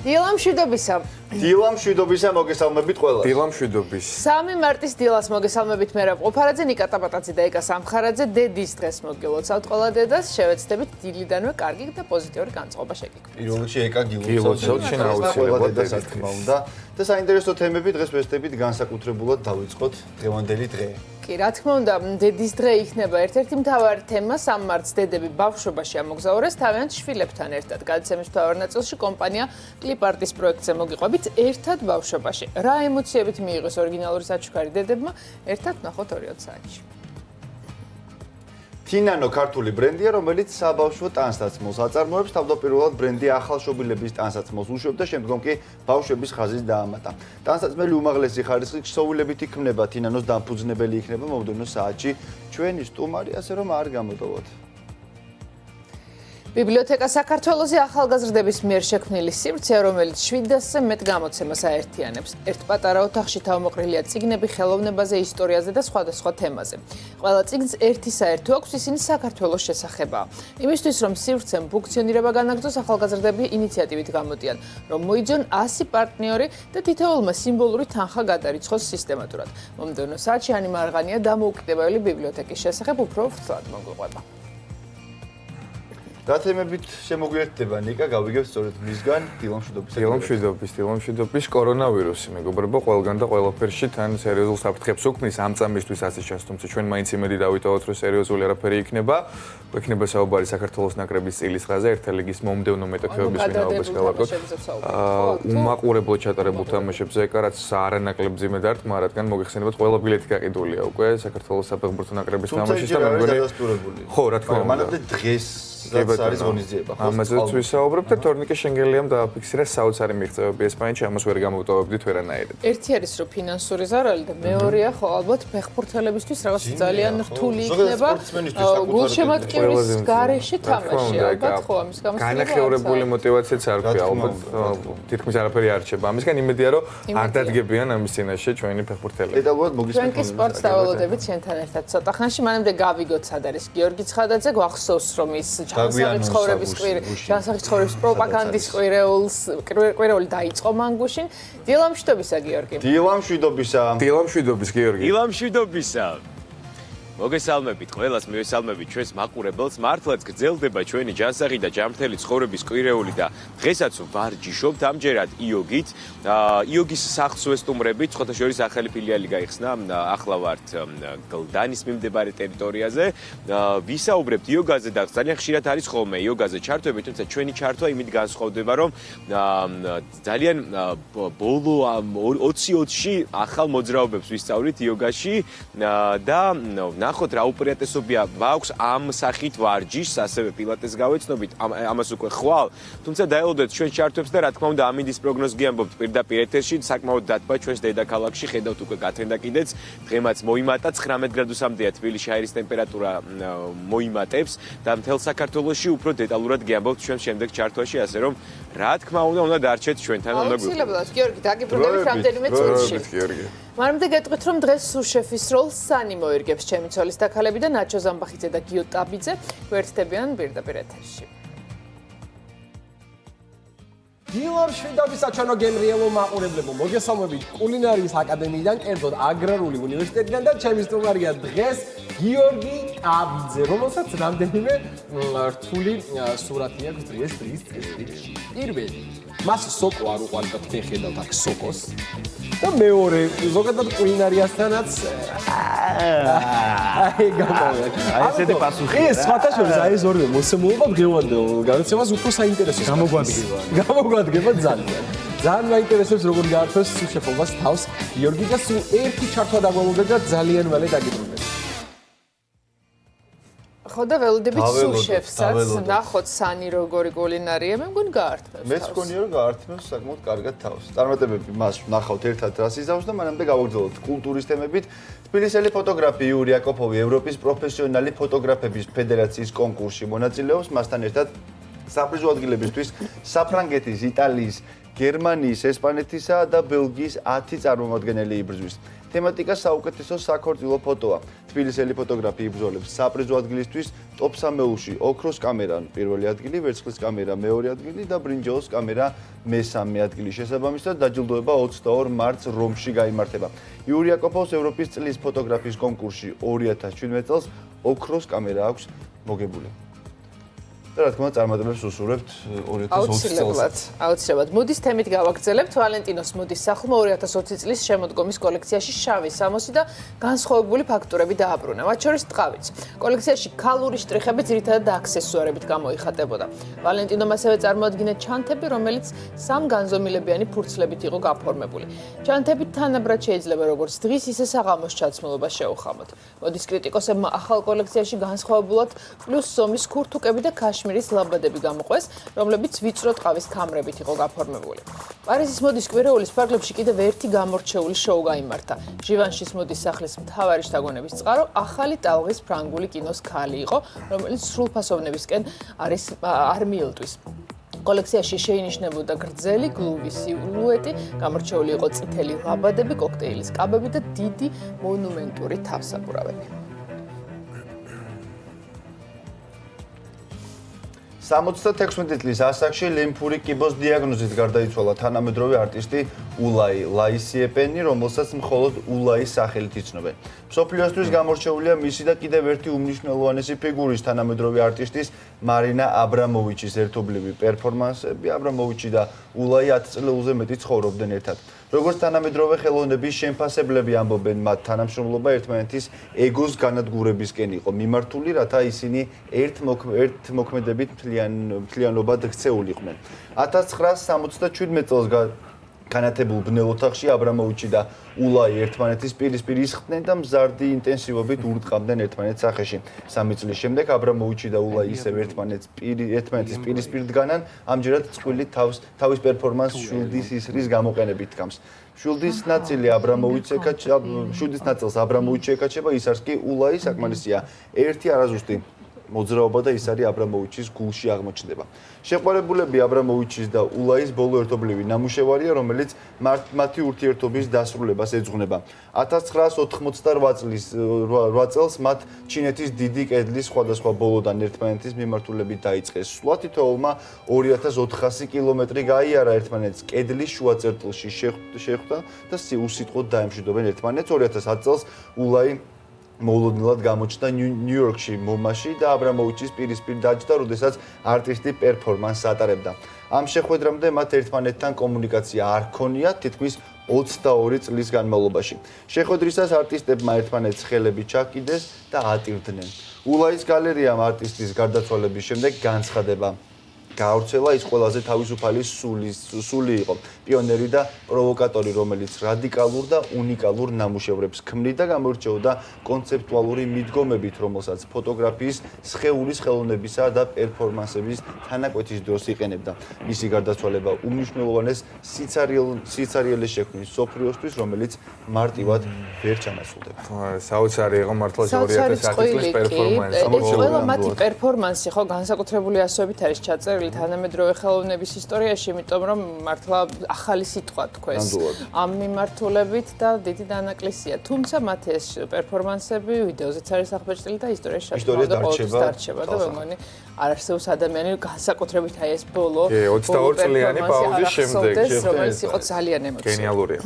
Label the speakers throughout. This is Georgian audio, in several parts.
Speaker 1: დილა მშვიდობისა.
Speaker 2: დილა მშვიდობისა მოგესალმებით ყველას.
Speaker 3: დილა მშვიდობის.
Speaker 1: 3 მარტის დილას მოგესალმებით მე ყოფარაძე, ნიკა ტაპატაძე და ეკა სამხარაძე. დედის დღეს მოგილოცავთ ყველა დედას, შევეცდებით დილიდანვე კარგი და პოზიტიური განწყობა შეგიქვთ.
Speaker 2: პირველ რიგში ეკა
Speaker 3: გილოცავთ
Speaker 2: ყველა დედას რა თქმა უნდა. და საინტერესო თემები დღეს ვესწრებით განსაკუთრებულად დავიწყოთ დღევანდელი დღე.
Speaker 1: კი, რა თქმა უნდა, დედის დღე იქნება ერთ-ერთი მთავარი თემა. 3 მარტს დედები ბავშვობაში ამოგზაურეს თავიანთ შვილებთან ერთად. გადაცემის მთავარ ნაწილში კომპანია კლიპ-არტის პროექტზე მოგიყვებით ერთად ბავშვობაში. რა ემოციებით მიიღეს ორიგინალური საჩუქარი დედებმა, ერთად ნახოთ 2-20 საათში.
Speaker 2: თინანო ქართული ბრენდია, რომელიც საბავშვო ტანსაცმელს აწარმოებს, თავდაპირველად ბრენდი ახალშობილების ტანსაცმელს უშვებდა, შემდგომ კი ბავშვების ხაზის დაამატა. ტანსაცმელი უმაღლესი ხარისხის ქსოვილებით იქმნება, თინანოს დამფუძნებელი იქნება მომდევნო საათში. ჩვენი სტუმარი, ასე რომ არ გამოდოვოთ.
Speaker 1: ბიბლიოთეკა საქართველოზე ახალგაზრდების მიერ შექმნილი სივრცეა, რომელიც 700-ზე მეტ გამოცემას აერთიანებს. ერთ პატარა ოთახში თავმოყრილია წიგნები ხელოვნებაზე, ისტორიაზე და სხვადასხვა თემაზე. ყველა წიგნს ერთი საერთო აქვს, ისინი საქართველოს შესახებაა. იმისთვის, რომ სივრცემ ფუნქციონირება განაგრძოს, ახალგაზრდები ინიციატივით გამოდიან, რომ მოიძიონ 100 პარტნიორი და თითოეულმა სიმბოლური თანხა გადარიცხოს სისტემატურად. მომდევნო საათში ანი მარღანია დამოუკიდებელი ბიბლიოთეკის შესახებ უფრო ვრცლად მოგვიყვება.
Speaker 2: რა თემებით შემოგვიერთდება ნიკა, გავიგებ სწორედ მისგან დილა
Speaker 3: მშვიდობის კორონავირუსი მეგობრებო ყველგან და ყველაფერში თან სერიოზულ საფრთხებს უქმნის ამ წამისთვის ასე ჩანს, თუმცა ჩვენ მაინც იმედი დავიტოვოთ, რომ სერიოზული არაფერი იქნება. გვექნება საუბარი საქართველოს ნაკრების წილის ხაზზე, ერთა ლიგის მომდევნო მეტოქეობის ვინაობას გავარკვევთ. უმაყურებლად ჩატარებულ თამაშებზე ეკა, რაც არანაკლებ მძიმე დარტყმა, რადგან მოგეხსენებათ ყველა ბილეთი გაყიდულია უკვე საქართველოს საფეხბურთო ნაკრების თამაშის და მე მგონი ხო, რა თქმა უნდა.
Speaker 2: მანამდე დღეს არის ღონისძიება.
Speaker 3: ამაზეც ვისაუბრებთ და თორნიკე შენგელიამ დააფიქსირა საოცარი მიღწევები ესპანეთში, ამას ვერ გამოვტოვებდით ვერანაირად.
Speaker 1: ერთი არის რომ ფინანსური ზარალი და მეორეა ხო ალბათ ფეხბურთელებისთვის რაღაც ძალიან რთული იქნება გულშემატკივრის გარეშე თამაში ალბათ ხო ამის გამო
Speaker 3: განახევრებული მოტივაციაც არ გვქია ალბათ თითქმის არაფერი არ რჩება ამისგან იმედია რომ არ დადგებიან ამის წინაშე ჩვენი ფეხბურთელები.
Speaker 1: ჩვენ კი სპორტს დაველოდებით შენთან ერთად ცოტა ხანში მანამდე გავიგოთ სად არის გიორგი ცხადაძე გვახსოვს რომ ის ჯანსაღი ცხოვრების პროპაგანდის კვირეული დაიწყო მანგუშინ. დილა მშვიდობისა გიორგი.
Speaker 2: დილა მშვიდობის გიორგი.
Speaker 4: დილა მშვიდობისა. მოგესალმებით ყველას, მივესალმებით ჩვენს მაყურებელს. მართლაც გრძელდება ჩვენი ჯანსაღი და ჯანმრთელი ცხოვრების კვირეული და დღესაც ვარჯიშობთ ამჯერად იოგით. იოგის სახლს ვესტუმრებით, ხოთაშორის ახალი ფილიალი გაიხსნა, ახლა ვართ გლდანის მიმდებარე ტერიტორიაზე. ვისაუბრებთ იოგაზე და ძალიან ხშირად არის ხოლმე იოგაზე ჩართვები, თუმცა ჩვენი ჩართვა იმით განსხვავდება, რომ ძალიან ბოლო 20-ში ახალ მოძრაობებს ვისწავლით იოგაში და ნახოთ რა უპირატესობია გვაქვს ამ სახით ვარჯიშს, ასევე პილატეს გავეცნობით, ამას უკვე ხვალ, თუმცა დაელოდეთ ჩვენ ჩართვებს და რა თქმა უნდა ამინდის პროგნოზს გიამბობთ პირდაპირ ეთერში, საკმაოდ დათბა ჩვენს დედაქალაქში, ხედავთ უკვე გათენდა კიდეც, დღემაც მოიმატა 19 გრადუსამდეა თბილისში აირის ტემპერატურა მოიმატებს და მთელ საქართველოში უფრო დეტალურად გიამბობთ ჩვენ შემდეგ ჩართვაში, ასე რომ რა თქმა უნდა დარჩეთ ჩვენთან უნდა
Speaker 1: აუცილებლად გიორგი დაგიბრუნდებით რამდენიმე წუთში. მანამდე გეტყვით რომ დღეს სუშეფის როლს სანი მოირგებს ჩემი ცოლის დაქალები და ნაჩო ზამბახიძე და გიო ტაბიძე გვერდდებიან პირდაპირ ეთერში.
Speaker 5: დილა მშვიდობისა ჩვენო გემრიელო მაყურებლებო, მოგესალმებით კულინარიის აკადემიიდან, კერძოდ აგრარული უნივერსიტეტიდან და ჩემი სტუმარია დღეს გიორგი ტაბიძე, რომელსაც რამდენიმე რთული სურათი აქვს დღეს წესრიგში. პირველი, მას სოკო არ უყვარდა, თქვენ ხედავთ აქ სოკოს. და მეორე, ზოგადად კულინარიასთანაც
Speaker 4: ესეთი პასუხი.
Speaker 5: ეს სხვათა შორის ეს ორივე მოსემულობა დღევანდელ გადაცემას უფრო საინტერესოა. გამოგვადგება ძალიან. ძალიან მაინტერესებს როგორ გაართვეს სუშეფობას თავს გიორგი და სულ ერთი ჩართვა დაგვალოდეთ და ძალიან მალე დაგიბრუნდეთ.
Speaker 1: ხო და ველოდებით სუშეფსაც ნახოთ სანი როგორი კულინარია, მე მგონი გაართმევს.
Speaker 2: მეც მგონია რომ გაართმევს საკმაოდ კარგად თავს. წარმატებები მას ნახავთ ერთად რას იზავს და მანამდე გავაგრძელოთ კულტურის თემებით. თბილისელი ფოტოგრაფი იური აკოპოვი ევროპის პროფესიონალი ფოტოგრაფების ფედერაციის კონკურსში მონაწილეობს, მასთან ერთად საპრიზო ადგილებისთვის საფრანგეთის, იტალიის, გერმანიის, ესპანეთისა და ბელგიის 10 წარმომადგენელი იბრძვის. თემატიკა საუკეთესო საქორწილო ფოტოა. თბილისელი ფოტოგრაფი იბრძოლებს საპრიზო ადგილისთვის ტოპ 3-ში ოქროს კამერა პირველი ადგილი, ვერცხლის კამერა მეორე ადგილი და ბრინჯაოს კამერა მესამე ადგილი. შესაბამისად დაჯილდოება 22 მარტს რომში გაიმართება. იური აკოფოვს ევროპის წლის ფოტოგრაფიის კონკურსში 2017 წელს ოქროს კამერა აქვს მოგებული. და რა თქმა უნდა წარმატებებს უსურვებთ 2020 წელს.
Speaker 1: აუცილებლად. მოდის თემით გავაგრძელებთ. ვალენტინოს მოდის სახლმა 2020 წლის შემოდგომის კოლექციაში შავი, სამოსი და განსხვავებული ფაქტურები დააბრუნა. მათ შორის ტყავიც. კოლექციაში ქალური შტრიხები ძირითადად აქსესუარებით გამოიხატებოდა. ვალენტინომ ასევე წარმოადგინა ჩანთები, რომელიც სამ განზომილებიანი ფურცლებით იყო გაფორმებული. ჩანთები თანაბრად შეიძლება როგორც დღის, ისე საღამოს ჩაცმულობას შეუხამოთ. მოდის კრიტიკოსებმა ახალ კოლექციაში განსხვავებულად პლუს ზომის ქურთუკები და ქაშმირის ლაბადები გამოყვეს, რომლებიც ვიწრო ტყავის ქამრებით იყო გაფორმებული. პარიზის მოდის კვირეულის ფარგლებში კიდევ ერთი გამორჩეული შოუ გაიმართა. ჟივანშის მოდის სახლის მთავარი შთაგონების წყარო ახალი ტალღის ფრანგული კინოს ქალი იყო, რომელიც სრულფასოვნებისკენ არ მიელტვის. კოლექციაში შეინიშნებოდა გრძელი გლუვი სილუეტი, გამორჩეული იყო წითელი ლაბადები, კოქტეილის კაბები და დიდი მონუმენტური თავსაბურავები.
Speaker 2: 76 წლის ასაკში ლიმფური კიბოს დიაგნოზით გარდაიცვალა თანამედროვე არტისტი ულაი ლაისიეპენი, რომელსაც მხოლოდ ულაის სახელით იცნობენ. მსოფლიოსთვის გამორჩეულია მისი და კიდევ ერთი უმნიშვნელოვანესი ფიგურის თანამედროვე არტისტის მარინა აბრამოვიჩის ერთობლივი პერფორმანსები. აბრამოვიჩი და ულაი 10 წელზე მეტი ცხოვრობდნენ ერთად. როგორც თანამედროვე ხელოვნების შემფასებლები ამბობენ, მათ თანამშრომლობა ერთმანეთის ეგოს განადგურებისკენ იყო მიმართული, რათა ისინი ერთ მოქმედებით მთლიანობად ქცეულიყვნენ. 1977 წელს განათებულ ბნელ ოთახში აბრამოვიჩი და ულაი ერთმანეთის პირისპირ ისხდნენ და მზარდი ინტენსივობით ურტყამდნენ ერთმანეთს სახეში. 3 წლის შემდეგ აბრამოვიჩი და ულაი ისევ ერთმანეთის პირისპირ დგანან, ამჯერად წყვილი თავის პერფორმანს შვილდის ისრის გამოყენებით დგამს. შვილდის ნაწილს აბრამოვიჩი ეკაჩება, ისარს კი ულაი. საკმარისია ერთი არაზუსტი მოძრაობა და ის არის აბრამოვიჩის გულში აღმოჩნდება. შეყვარებულები აბრამოვიჩის და ულაის ბოლო ერთობლივი ნამუშევარია, რომელიც მათი ურთიერთობის დასრულებას ეძღვნება. 1988 წელს მათ ჩინეთის დიდი კედლის სხვადასხვა ბოლოდან ერთმანეთის მიმართულებით დაიწყეს სვლა. თითოეულმა 2400 კილომეტრი გაიარა ერთმანეთს კედლის შუა წერტილში შეხვდა და უსიტყვოდ დაემშვიდობენ ერთმანეთს. 2010 წელს ულაი მოულოდნელად გამოჩნდა ნიუ-იორკში მომაში და აბრამოვიჩის პირისპირ დაჯდა, როდესაც არტისტი პერფორმანსს ატარებდა. ამ შეხვედრამდე მათ ერთმანეთთან კომუნიკაცია არ ჰქონიათ თითქმის 22 წლის განმავლობაში. შეხვედრისას არტისტებმა ერთმანეთს ხელები ჩაკიდეს და ატირდნენ. ულაის გალერიამ არტისტის გარდაცვალების შემდეგ განცხადება გაავრცელა, ის ყველაზე თავისუფალი სული იყო, პიონერი და პროვოკატორი, რომელიც რადიკალურ და უნიკალურ ნამუშევრებს ქმნიდა, გამოირჩეოდა კონცეპტუალური მიდგომებით, რომელსაც ფოტოგრაფიის, სხეულის ხელოვნებისა და პერფორმანსების თანაკვეთის დროს იყენებდა. მისი გარდაცვალება უმნიშვნელოვანეს სიცარიელეს შექმნის მსოფლიოსთვის, რომელიც მარტივად ვერ ჩანასრულდება.
Speaker 3: საოცარი იყო მართლა 2010 წლის პერფორმანსი.
Speaker 1: ყველა მათი პერფორმანსი ხო განსაკუთრებული ასოებით არის ჩაწერილი თანამედროვე ხელოვნების ისტორიაში, იმიტომ რომ მართლა ახალი სიტყვა თქვეს ამ მიმართულებით და დიდი დანაკლისია. თუმცა მათი ეს პერფორმანსები ვიდეოზეც არის აღბეჭდილი და ისტორიაში დარჩება და მე მგონი არ არსებობს ადამიანი განსაკუთრებით აი ეს ბოლო
Speaker 3: 22 წლიანი პაუზის შემდეგ,
Speaker 1: რომელიც იყო ძალიან ემოციური.
Speaker 3: გენიალურია.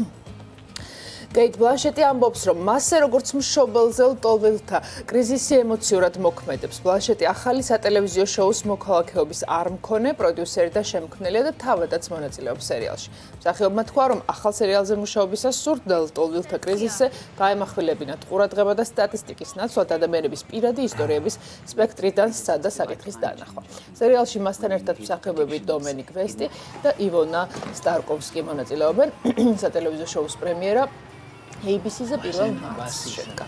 Speaker 1: კეით ბლანშეტი ამბობს, რომ მასზე როგორც მშობელზე ლტოლვილთა კრიზისი ემოციურად მოქმედებს. ბლანშეტი ახალი სატელევიზიო შოუს მოქალაქეობის არ მქონე პროდიუსერი და შემქმნელია და თავადაც მონაწილეობს სერიალში. მსახიობმა თქვა, რომ ახალ სერიალზე მუშაობისას სურდა ლტოლვილთა კრიზისზე გაემახვილებინათ ყურადღება და სტატისტიკის ნაცვლად ადამიანების პირადი ისტორიების სპექტრიდან სცადა საკითხის დანახვა. სერიალში მასთან ერთად მსახიობები დომენიკ ვესტი და ივონა სტარკოვსკი მონაწილეობენ. სატელევიზიო შოუს პრემიერა ABC-ზე 1 მარტს შედგა.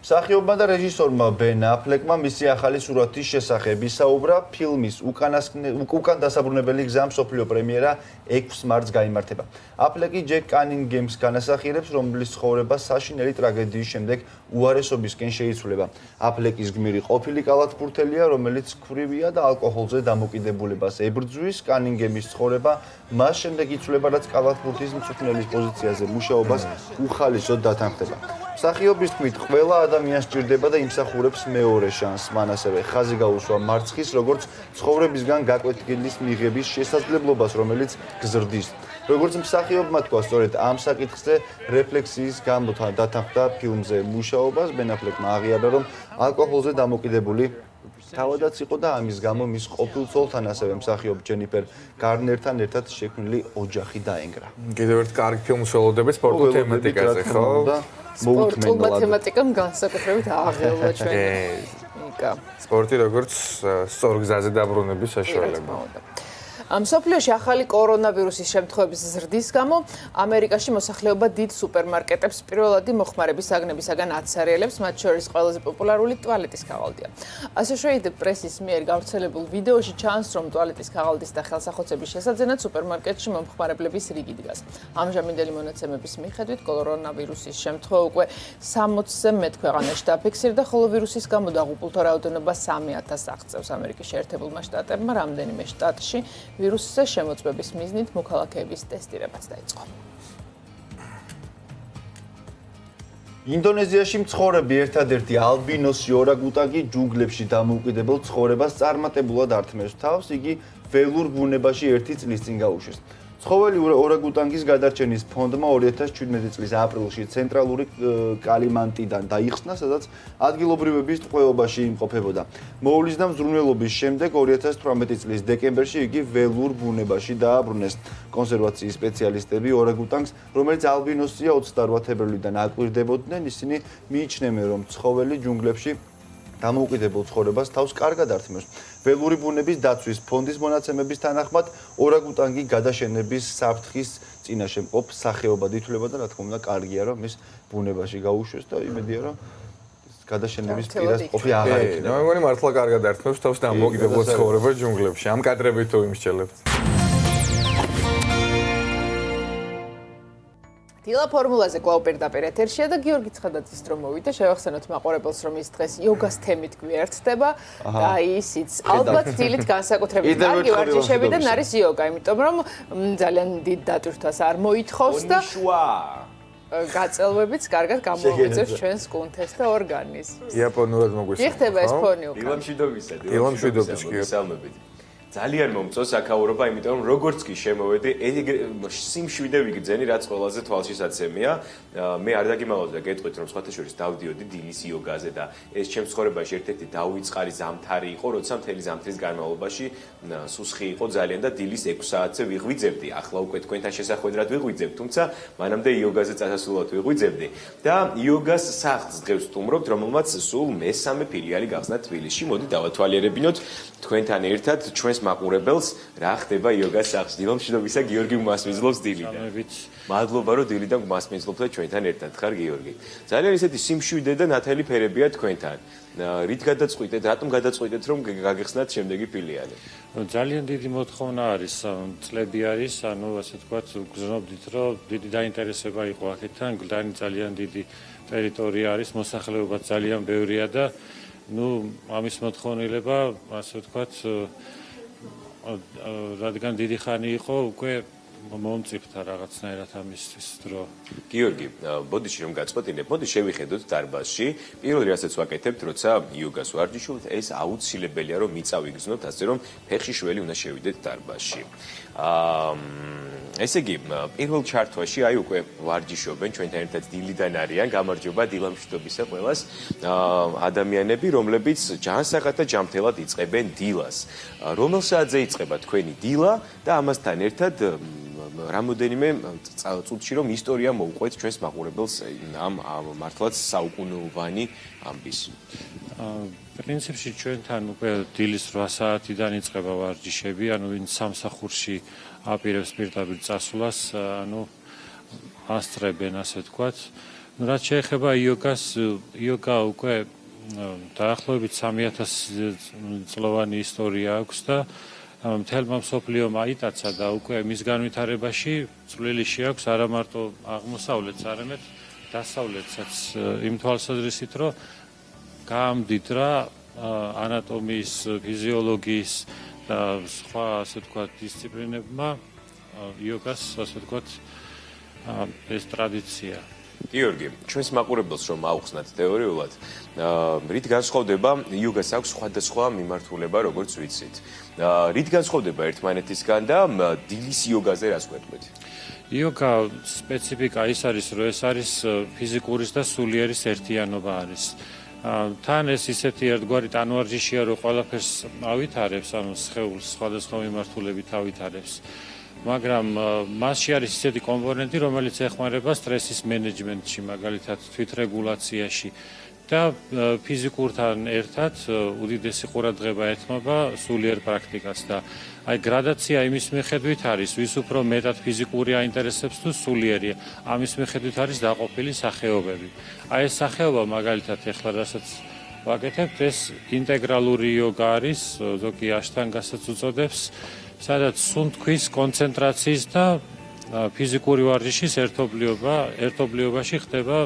Speaker 2: მსახიობმა და რეჟისორმა ბენ აფლეკმა მისი ახალი სურათის შესახებ ისაუბრა. ფილმის უკან დასაბრუნებელი გზა მსოფლიო პრემიერა 6 მარტს გაიმართება. აფლეკი ჯეკ კანინგემს განასახიერებს, რომლის ცხოვრება საშინელი ტრაგედიის შემდეგ უარესობისკენ შეიცვლება. აფლეკის გმირი ყოფილი კალათბურთელია, რომელიც ქვრივია და ალკოჰოლზე დამოკიდებულებას ებრძვის. კანინგემის ცხოვრება მას შემდეგ იცვლება, რაც კალათბურთის მწვრთნელის პოზიციაზე მუშაობას უხალისოდ დათანხმდება. მსახიობის თქმით, ყველა ადამიანს სჭირდება და იმსახურებს მეორე შანსს. მან ასევე ხაზი გაუსვა მარცხის, როგორც ცხოვრებისგან გაკვეთილის მიღების შესაძლებლობას, რომელიც გზრდის. როგორც მსახიობმა თქვა, სწორედ ამ საკითხზე რეფლექსიის გამო დათანხმდა ფილმზე მუშაობას. ბენ აფლეკმა აღიარა, რომ ალკოჰოლზე დამოკიდებული თავადაც იყო და ამის გამო მის ყოფილ ცოლთან, ასევე მსახიობ ჯენიფერ გარნერთან ერთად შექმნილი ოჯახი დაენგრა.
Speaker 3: კიდევ ერთ კარგი ფილმს ველოდებით სპორტულ თემატიკაზე, ხო?
Speaker 1: სპორტულ მათემატიკამ განსაკუთრებით აღელვა ჩვენი.
Speaker 3: სპორტი როგორც სწორ გზაზე დაბრუნების საშუალება.
Speaker 1: მსოფლიოში ახალი კორონავირუსის შემთხვევების ზრდის გამო ამერიკაში მოსახლეობა დიდ სუპერმარკეტებს პირველადი მოხმარების საგნებისაგან აცარიელებს, მათ შორის ყველაზე პოპულარული ტუალეტის ქაღალდია. Associated Press-ის მიერ გავრცელებულ ვიდეოში ჩანს, რომ ტუალეტის ქაღალდის და ხელსახოცების შესაძენად სუპერმარკეტში მომხმარებლების რიგი დგას. ამჟამინდელი მონაცემების მიხედვით კორონავირუსის შემთხვევა უკვე 60-ზე მეტ ქვეყანაში დაფიქსირდა, ხოლო ვირუსის გამო დაღუპულთა რაოდენობა 3000-ს აღწევს. ამერიკის შეერთებულმა შტატებმა რამდენიმე შტატში ვირუსზე შემოწმების მიზნით მოქალაქეების ტესტირებაც დაიწყო.
Speaker 2: ინდონეზიაში მცხოვრები ერთადერთი ალბინოსი ორანგუტანგი ჯუნგლებში დამოუკიდებელ ცხოვრებას წარმატებულად ართმევს თავს. იგი ველურ ბუნებაში 1 წლის წინ გაუშვეს. ცხოველი ორანგუტანგის გადარჩენის ფონდმა 2017 წლის აპრილში ცენტრალური კალიმანტიდან დაიხსნა, სადაც ადგილობრივების ტყვეობაში იმყოფებოდა. მოვლის და მზრუნველობის შემდეგ 2018 წლის დეკემბერში იგი ველურ ბუნებაში დააბრუნეს. კონსერვაციის სპეციალისტები ორანგუტანგს, რომელიც ალბინოსია, 28 თებერვლიდან აკვირდებოდნენ. ისინი მიიჩნევენ, რომ ცხოველი ჯუნგლებში დამოუკიდებელ ცხოვრებას თავს კარგად ართმევს. ველური ბუნების დაცვის ფონდის მონაცემების თანახმად ორანგუტანგი გადაშენების საფრთხის წინაშე მყოფ სახეობად ითვლება და რა თქმა უნდა კარგია, რომ ის ბუნებაში გაუშვეს და იმედია, რომ გადაშენების პირას ყოფი აღარ იქნება.
Speaker 3: მე მგონი მართლა კარგად ართმევს თავს დამოუკიდებელ ცხოვრებას ჯუნგლებში. ამ კადრებით თუ იმსჯელებთ.
Speaker 1: დილა ფორმულაზე კვლავ პირდაპირ ეთერშია და გიორგი ცხადაძის დრო მოვიდა. შევახსენოთ მაყურებელს, რომ ის დღეს იოგას თემით გვიერთდება და ისიც ალბათ დილით განსაკუთრებით კარგი ვარჯიშებიდან არის იოგა, იმიტომ რომ ძალიან დიდ დატვირთვას არ მოითხოვს და გაწელვებიც კარგად გამოგვიწევს ჩვენს კუნთეს და ორგანიზმს.
Speaker 3: იაპონურად მოგვისმენთ.
Speaker 1: იხდება ეს ფონი უკვე.
Speaker 4: დილა მშვიდობისა,
Speaker 3: დილა მშვიდობის კი.
Speaker 4: გესალმებით. ძალიან მომწონს აქაურობა, იმიტომ რომ როგორც კი შემოვედი, სიმშვიდე ვიგრძენი, რაც ყველაზე თვალშისაცემია. მე არ დაგიმალავდა გეტყვით, რომ სხვათა შორის დავდიოდი დილის იოგაზე და ეს ჩემს ცხოვრებაში ერთ-ერთი დაუვიწყარი ზამთარი იყო, როცა მთელი ზამთრის განმავლობაში სუსხი იყო ძალიან და დილის 6 საათზე ვიღვიძებდი. ახლა უკვე თქვენთან შესახვედრად ვიღვიძებ, თუმცა მანამდე იოგაზე წასასვლელად ვიღვიძებდი და იოგას სახლს დღეს ვსტუმრობთ, რომელმაც სულ მესამე ფილიალი გახსნა თბილისში. მოდი დავათვალიერებინოთ თქვენთან ერთად ჩვენს მაყურებელს რა ხდება იოგას სახლში. დილა მშვიდობისა, გიორგი მასმეძლობს დილიდან. მადლობა, რომ დილიდან მასმეძლობთ და ჩვენთან ერთად ხარ, გიორგი. ძალიან ისეთი სიმშვიდე და ნათელი ფერებია თქვენთან. რით გადაწყვიტეთ, რატომ გადაწყვიტეთ, რომ გაგეხსნათ შემდეგი ფილიალი?
Speaker 6: ძალიან დიდი მოთხოვნა არის, წლები არის, ანუ ასე ვთქვათ, გზნობდით, რომ დიდი დაინტერესება იყო აქეთთან, ძალიან დიდი ტერიტორია არის, მოსახლეობა ძალიან ბევრია და ამის მოთხოვნილება, ასე ვთქვათ, რადგან დიდი ხანი იყო, უკვე მომწიფდა რაღაცნაირად ამისთვის დრო.
Speaker 4: გიორგი, ბოდიში რომ გაწყვეტინებ, მოდი შევიხედოთ დარბაზში. პირველი რასაც ვაკეთებთ, როცა იოგას ვარჯიშობთ, ეს აუცილებელია, რომ მიწავიგზნოთ, ასე რომ ფეხში შველი უნდა შევიდეთ დარბაზში. ესე იგი, პირველ ჩართვაში აი უკვე ვარჯიშობენ, ჩვენთან ერთად დილიდან არიან, გამარჯობა დილა მშვიდობისა ყველას. ადამიანები, რომლებიც ჯანსაღად და ჯანმრთელად იწყებენ დილას. რომელ საათზე იწყება თქვენი დილა და ამასთან ერთად რამოდენიმე წუთში რომ ისტორია მოუყვეთ ჩვენს მაყურებელს ამ მართლაც საუკუნოვანი ამბის.
Speaker 6: პრინციპში ჩვენთან უკვე დილის 8 საათიდან იწყება ვარჯიშები, ანუ ვინ სამსახურში აპირებს პირდაპირ წასვლას, ანუ ასწრებენ, ასე ვთქვათ. რაც შეეხება იოგას, იოგა უკვე დაახლოებით 3000 წლოვანი ისტორია აქვს და მთელმა მსოფლიომ აიტაცა და უკვე მის განვითარებაში წვლილში აქვს არა მარტო აღმოსავლეთს, არამედ დასავლეთსაც იმ თვალსაზრისით, რომ გაამდიდრა ანატომიის, ფიზიოლოგიის და სხვა ასე ვთქვათ დისციპლინებმა იოგას ასე ვთქვათ ეს ტრადიცია.
Speaker 4: გიორგი, ჩვენს მაყურებელს რომ აუხსნათ თეორიულად, რით განსხვავდება იოგას აქვს სხვადასხვა მიმართულება, როგორც ვიცით. რით განსხვავდება ერთმანეთისგან და დილის იოგაზე რას გვეტყვით?
Speaker 6: იოგა სპეციფიკა ის არის, რომ ეს არის ფიზიკურის და სულიერის ერთიანობა არის. თან ეს ისეთი ერთგვარი ტანვარჯიშია, რომ ყველაფერს ავითარებს, ანუ სხეულს სხვადასხვა მიმართულებით ავითარებს. მაგრამ მასში არის ისეთი კომპონენტი, რომელიც ეხმარება სტრესის მენეჯმენტში, მაგალითად თვითრეგულაციაში და ფიზიკურთან ერთად უდიდესი ყურადღება ეთმობა სულიერ პრაქტიკას და აი გრადაცია იმის მიხედვით არის, ვის უფრო მეტად ფიზიკური აინტერესებს თუ სულიერია, ამის მიხედვით არის დაყოფილი სახეობები. აი ეს სახეობა მაგალითად ეხლა რასაც ვაკეთებთ, ეს ინტეგრალური იოგა არის, ზოგი აშტანგასაც უწოდებს, სადაც სუნთქვის, კონცენტრაციის და ფიზიკური ვარჯიშის ერთობლიობაში ხდება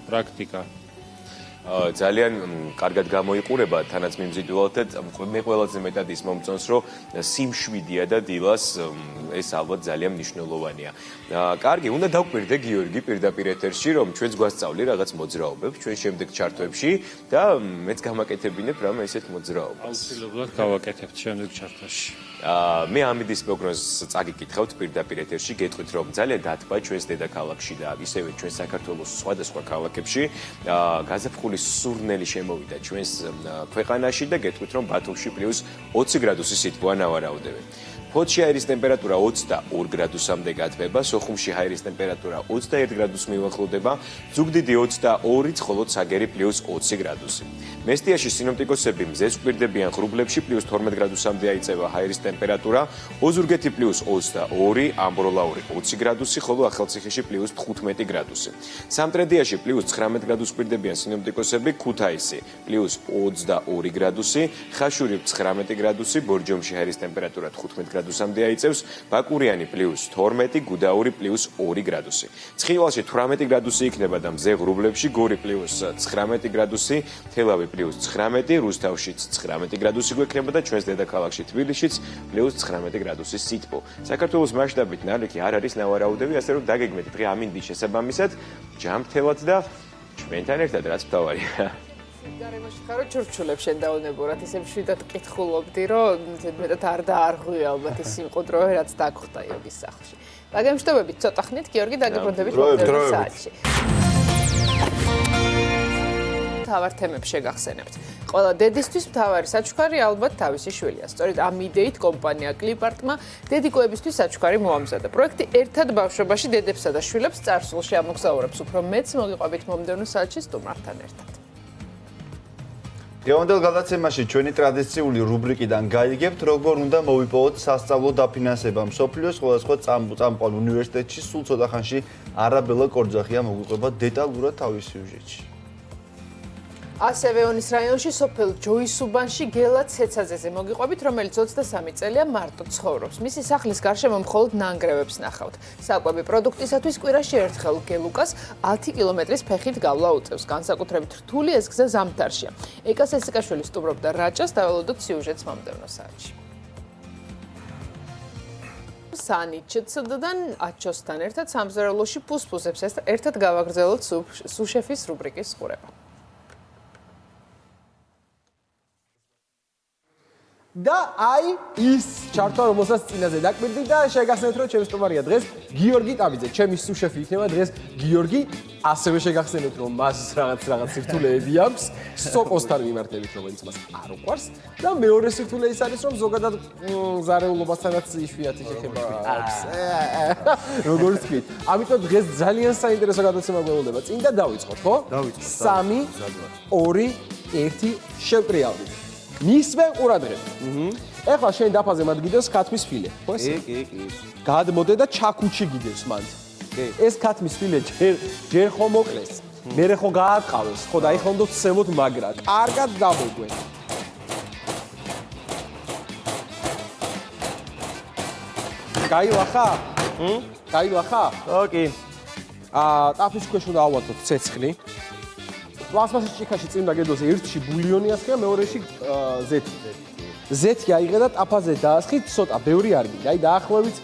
Speaker 6: პრაქტიკა.
Speaker 4: ძალიან კარგად გამოიყურება თანაც მიმზიდველად და მე ყველაზე მეტად ის მომწონს, რომ სიმშვიდეა და დილას ეს ალბათ ძალიან მნიშვნელოვანია. კარგი, უნდა დავკვირდე გიორგი პირდაპირ ეთერში, რომ ჩვენს გვასწავლი რაღაც მოძრაობებს ჩვენ შემდეგ ჩარტვებში და მეც გამაკეთებინებ რამე ესეთ მოძრაობას.
Speaker 6: აუცილებლად გავაკეთებთ შემდეგ ჩარტვაში.
Speaker 4: მე ამიდის პროგნოზს წაგიკითხავთ პირდაპირ ეთერში, გეტყვით რომ ძალიან დათბა ჩვენს დედაქალაქში და ისევე ჩვენ საქართველოს სხვადასხვა ქალაქებში გაზაფხულის სურნელი შემოვიდა ჩვენს ქვეყანაში და გეტყვით რომ ბათუმში +20 გრადუსი სითბოა ნავარაუდები. ფოთში აირის ტემპერატურა 22 გრადუსამდე გათბება, სოხუმში აირის ტემპერატურა 21 გრადუსს მიუახლოვდება, ზუგდიდი 22, ხოლო ცაგერი +20 გრადუსი. მესტიაში სინოპტიკოსები მზეს გვირდებიან, ღრუბლებში +12 გრადუსამდე აიწევა აირის ტემპერატურა, ოზურგეთი +22, ამბროლაური 20 გრადუსი, ხოლო ახალციხეში +15 გრადუსი. სამტრედიაში +19 გრადუსს გვირდებიან სინოპტიკოსები, ქუთაისი +22 გრადუსი, ხაშური 19 გრადუსი, ბორჯომში აირის ტემპერატურა 15 გრადუსამდე აიწევს, ბაკურიანი +12, გუდაური +2 გრადუსი. ცხინვალში 18 გრადუსი იქნება და მზე ღრუბლებში, გორი +19 გრადუსი, თელავი +19, რუსთავშიც 19 გრადუსი გვექნება და ჩვენს დედაქალაქში თბილისშიც +19 გრადუსი სითბო. საქართველოს მასშტაბით ნალექი არ არის ნავარაუდები, ასე რომ დაგეგმეთ დღე ამინდის შესაბამისად, ჯანმრთელად და ჩვენთან ერთად რაც მთავარია.
Speaker 1: გარემოში ხარო ჩურჩულებს შენ დაუნებურად, ისე მშვიდად კითხულობდი, რომ მეტად არ დაარღვია ალბათ ის სიმყუდროვე, რაც დაგხვდა იოგის სახლში. დაგემშვიდობებით ცოტა ხნით, გიორგი, დაგებრუნდებით მომდევნო საათში. მთავარ თემებს შეგახსენებთ. ყველა დედისთვის მთავარი საჩუქარი ალბათ თავისი შვილია. სწორედ ამ იდეით კომპანია კლიპარტმა დედიკოებისთვის საჩუქარი მოამზადა. პროექტი ერთად ბავშვობაში დედებსა და შვილებს წარსულში ამოგზაურებს. უფრო მეც მოგიყვებით მომდევნო საათში სტუმართან ერთად.
Speaker 2: დღევანდელ გადაცემაში ჩვენი ტრადიციული რუბრიკიდან გაიგებთ, როგორ უნდა მოვიპოვოთ სასწავლო დაფინანსება. მსოფლიოს სხვადასხვა წამყვან უნივერსიტეტში სულ ცოტა ხანში არაბელა კორძახია მოგვიყვება დეტალურად თავის სიუჟეტში.
Speaker 1: ასევე ონის რაიონში სოფელ ჯოისუბანში გელა ცეცაძეზე მოგიყვებით, რომელიც 23 წელია მარტო ცხოვრობს. მისი სახლის გარშემო მხოლოდ ნანგრევებს ნახავთ. საკვები პროდუქტისათვის კვირაში ერთხელ გელუკას 10 კილომეტრის ფეხით გავლა უწევს. განსაკუთრებით რთული ეს გზა ზამთარშია. ეკას ესიკაშვილი სტუმრობდა რაჭას, დაველოდოთ სიუჟეტს მომდევნო საათში. სანიჩცდან აჩოსთან ერთად სამზარეულოში პუსპუსებს ერთად გავაგრძელოთ სუშეფის რუბრიკის ყურება.
Speaker 5: და აი ის ჩარტვა, რომელსაც წინაზე დაკვირდი და შეგახსენეთ, რომ ჩემი სტუმარია დღეს გიორგი ტაბიძე, ჩემი სუშეფი იქნება დღეს გიორგი, ასევე შეგახსენეთ, რომ მას რაღაც სირთულეები აქვს, სოკოსთან მიმართებით, რომელიც მას არ უყვარს და მეორე სირთულე ის არის, რომ ზოგადად ზარეულობასთანაც იშვიათი შეხება აქვს. როგორც თქვით. ამიტომ დღეს ძალიან საინტერესო გადაცემა გველოდება. წინ და დავიწყოთ, ხო?
Speaker 2: დავიწყოთ.
Speaker 5: 3, 2, 1 შევტრიალდით. მისვე ყურადღება. ეხლა შენ დაფაზე მათ გიდევს ქათმის ფილე, ხო ესე? კი. გადმოდე და ჩაკუჩი გიდევს მანდ. ეს ქათმის ფილე ჯერ ხომ მოკლეს. მერე ხო გაატყავეს, ხო და ეხლა უნდა ვცემოთ მაგრა. კარგად დამოგვენ. გაილახა? გაილახა?
Speaker 7: ოკი.
Speaker 5: ტაფის ქვეშ უნდა ავართოთ ცეცხლი. პლასმასის ჭიქაში წინ და გედოს ერთში ბულიონი ასხია, მეორეში ზეთი. ზეთი აიღე და ტაფაზე დაასხით, ცოტა ბევრი არ მინდა. აი დაახლოებით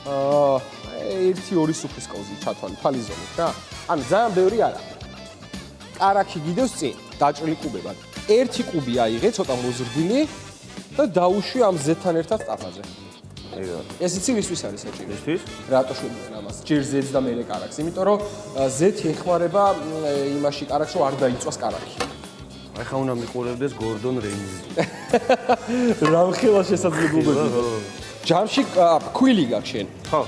Speaker 5: 1-2 სუფრისკოვზი ჩათვალე თვალიზონით რა. ანუ ძალიან ბევრი არა. კარაქი გიდევს წინ, დაჭრილი კუბებად. 1 კუბი აიღე, ცოტა მოზრდილი და დაუშვი ამ ზეთთან ერთად ტაფაზე. ეს იცი ვისთვის არის საჭირო?
Speaker 7: ისთვის?
Speaker 5: რატო შვებდნენ ამას? ჯერ ზეთს და მერე კარაქს, იმიტომ რომ ზეთი ეხმარება იმაში კარაქს, რომ არ დაიწვას კარაქი.
Speaker 7: ახლა უნდა მიყურებდეს გორდონ რეიმზი.
Speaker 5: რა მხელა შესაძლებლობები. ჯამში ფქვილი გაქვს შენ.
Speaker 7: ხო.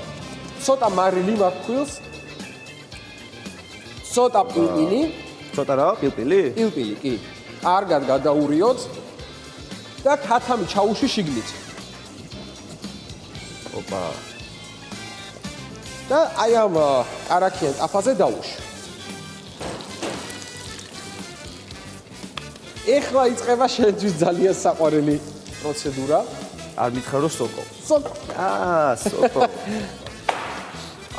Speaker 5: ცოტა მარილი მაქვს ფქვილს. ცოტა პილპილი.
Speaker 7: ცოტა რა, პილპილი?
Speaker 5: პილპილი, კი. კარგად გადაურიოთ და ქათამი ჩაუშვი შიგნით.
Speaker 7: ოპა.
Speaker 5: და აი ამ კარაქიან ტაფაზე დაუშვი. ეხლა იწყება შენთვის ძალიან საყვარელი პროცედურა.
Speaker 7: არ მითხრა რომ სოკო.
Speaker 5: სოკო.
Speaker 7: სოკო.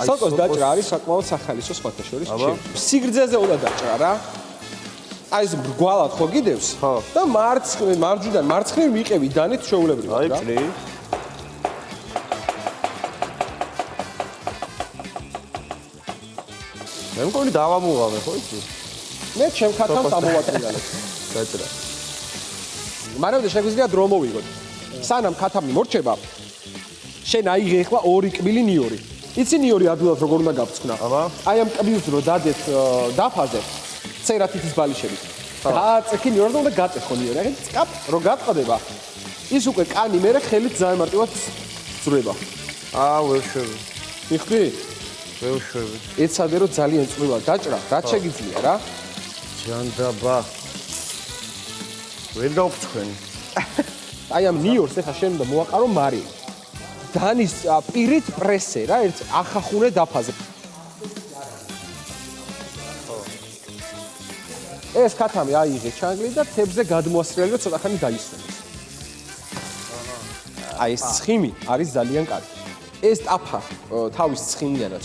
Speaker 5: სოკოს დაჭრა არის საკმაოდ სახალისო სხვათა შორის. სიგრძეზე უნდა დაჭრა რა. აი ეს მრგვალად ხო გიდევს?
Speaker 7: ხო.
Speaker 5: და მარჯვიდან მარცხნივ მიყევი დანით შეულებრივად რა.
Speaker 7: აი წლი. მე მგონი დავამუღავე ხო იცი?
Speaker 5: მე ჩემ ქათამს ამოვატრიალებ.
Speaker 7: დაჭრა.
Speaker 5: მანამდე შეგვიძლია დრო მოვიღოთ. სანამ ქათამი მორჩება, შენ აიღე ახლა 2 კბილი ნიორი. იცი ნიორი ადვილად როგორ უნდა გავწკნა?
Speaker 7: აბა.
Speaker 5: აი ამ კბილს რო დადეთ დაფაზე, წერათითის ბალიშებით. გააწექი ნიორი და უნდა გაწეხო ნიორი. აი წკაპ რო გატყდება, ის უკვე კანი მერე ხელით ძალიან მარტივად ძრება.
Speaker 7: ვერ შვები.
Speaker 5: მიხდი?
Speaker 7: ვერ შვები.
Speaker 5: ეცადე რომ ძალიან წვრილად დაჭრა, რაც შეგიძლია რა.
Speaker 7: ჯანდაბა. ვერ გავფრთხენი.
Speaker 5: აი ამ ნიორს ახლა შენ უნდა მოაყარო მარი. დანის პირით პრესე რა, ერთ ახახუნე დაფაზე. ეს ქათამი აიღე ჩანგლი და თებზე გადმოასრიალე და ცოტა ხანი დაისვენე. აი ეს ცხიმი არის ძალიან კარგი. ეს ტაფა თავის ცხიმიანად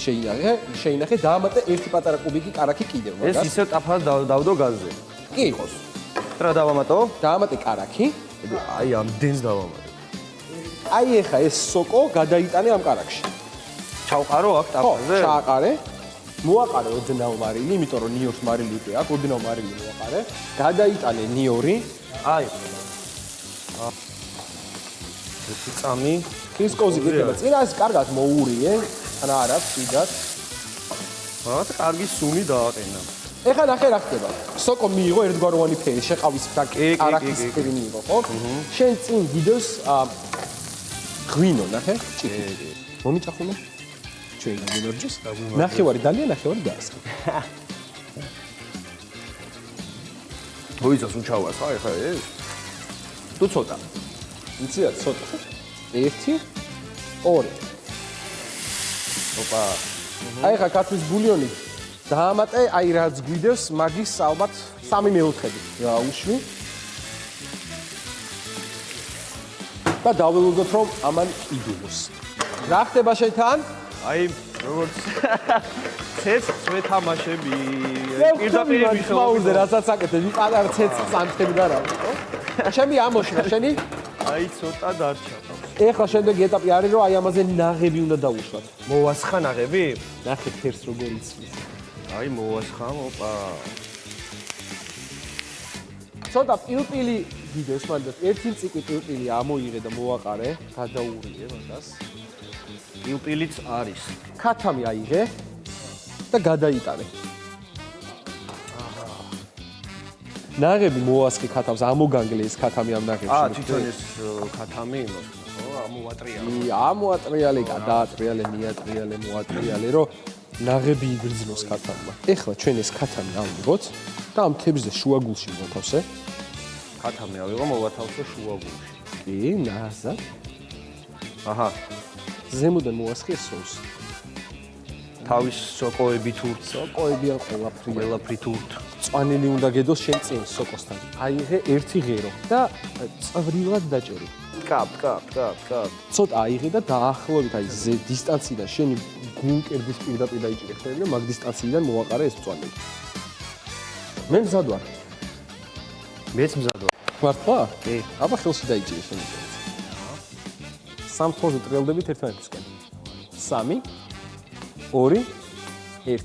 Speaker 5: შეინახე, დაამატე ერთი პატარა კუბიკი კარაქი კიდევ,
Speaker 7: ეს ისევ ტაფას დავდო გაზზე.
Speaker 5: კი.
Speaker 7: რა დავამატო?
Speaker 5: დაამატე კარაქი.
Speaker 7: აი ამდენს დავამატე.
Speaker 5: აი ეხა ეს სოკო გადაიტანე ამ კარაქში.
Speaker 7: ჩავყარო აქ ტაფაზე?
Speaker 5: ხო, ჩააყარე. მოაყარე ოდნავ მარილი, იმიტომ რომ ნიორს მარილი უკვე აქვს, ოდნავ მარილი მოაყარე. გადაიტანე ნიორი.
Speaker 7: აი. ეს წამი
Speaker 5: ხისკოვზი გეკება. წინ არის კარგად მოურიე, რა არა, კიდათ.
Speaker 7: რაღაც კარგი სუნი დააყენა.
Speaker 5: ეხლა ნახე რა ხდება. სოკო მიიღო ერთგვაროვანი ფერი, შეყავის და კარაქის ფერი მიიღო, ხო? შენ წინ გიდევს ღვინო, ნახე? ჭიქი. მომიწახუნე? ჩვენ გაგინორჯოს? ნახევარი დალია, ნახევარი დაასხა.
Speaker 7: მოიცავს უჩავას, ხა ეხა ეს? თუ ცოტა.
Speaker 5: იცი რა, ცოტა. 1 2 ოპა. აი ხა ქათმის ბულიონი დაამატე, აი რაც გვიდევს, მაგის ალბათ 3/4 რა უშვი. და დაველოდოთ რომ ამან იდულოს. რა ხდება შენთან?
Speaker 7: აი როგორც ცეცხლს ვეთამაშები.
Speaker 5: პირდაპირ მიხმაურზე რასაც აკეთებ, ვიყარ ცეცხლს ამხები და რა, ხო? ჩემი ამოშრა, შენი?
Speaker 7: აი ცოტა დარჩა.
Speaker 5: ეხლა შემდეგი ეტაპი არის რომ აი ამაზე ნაღები უნდა დაუშვათ.
Speaker 7: მოვასხა ნაღები?
Speaker 5: ნახე ფერს როგორ იცის.
Speaker 7: აი მოვასხა, ოპა.
Speaker 5: ცოტა პილპილი გიდევს, მაგრამ ერთი წიკი პილპილი ამოიღე და მოვაყარე, გადაურიე მაგას.
Speaker 7: პილპილიც არის.
Speaker 5: ქათამი აიღე და გადაიტანე. ნაღები მოასხი ქათამს, ამოგანგლე ეს ქათამი ამ ნაღებში.
Speaker 7: თვითონ ეს ქათამი იმას, ხო, ამოვატრიალე.
Speaker 5: ამოატრიალე, გადაატრიალე, მიატრიალე, მოატრიალე, რომ ნაღები იგრძნოს ქათამმა. ეხლა ჩვენ ეს ქათამი ავიღოთ და ამ თებზე შუაგულში მოვათავსე.
Speaker 7: ქათამი ავიღო, მოვათავსე შუაგულში.
Speaker 5: კი, ნაზად.
Speaker 7: აჰა.
Speaker 5: ზემოდან მოასხი ეს სოუსი.
Speaker 7: თავის სოკოებით ურთ.
Speaker 5: სოკოებიან ყველაფერი.
Speaker 7: ყველაფრით ურთ.
Speaker 5: წვანილი უნდა გედოს შენ წინ სოკოსთან. აიღე ერთი ღერო და წვრილად დაჭერი.
Speaker 7: კაპ.
Speaker 5: ცოტა აიღე და დაახლოებით აი დისტანციიდან შენი გულმკერდის პირდაპირ დაიჭირე ხელი და მაგ დისტანციიდან მოაყარე ეს წვანილი. მე მზად ვარ.
Speaker 7: მეც მზად ვარ.
Speaker 5: მართლა?
Speaker 7: კი.
Speaker 5: აბა ხელში დაიჭირე შენი. სამ თვალზე ტრიალდებით ერთმანეთისკენ. 3 2 1.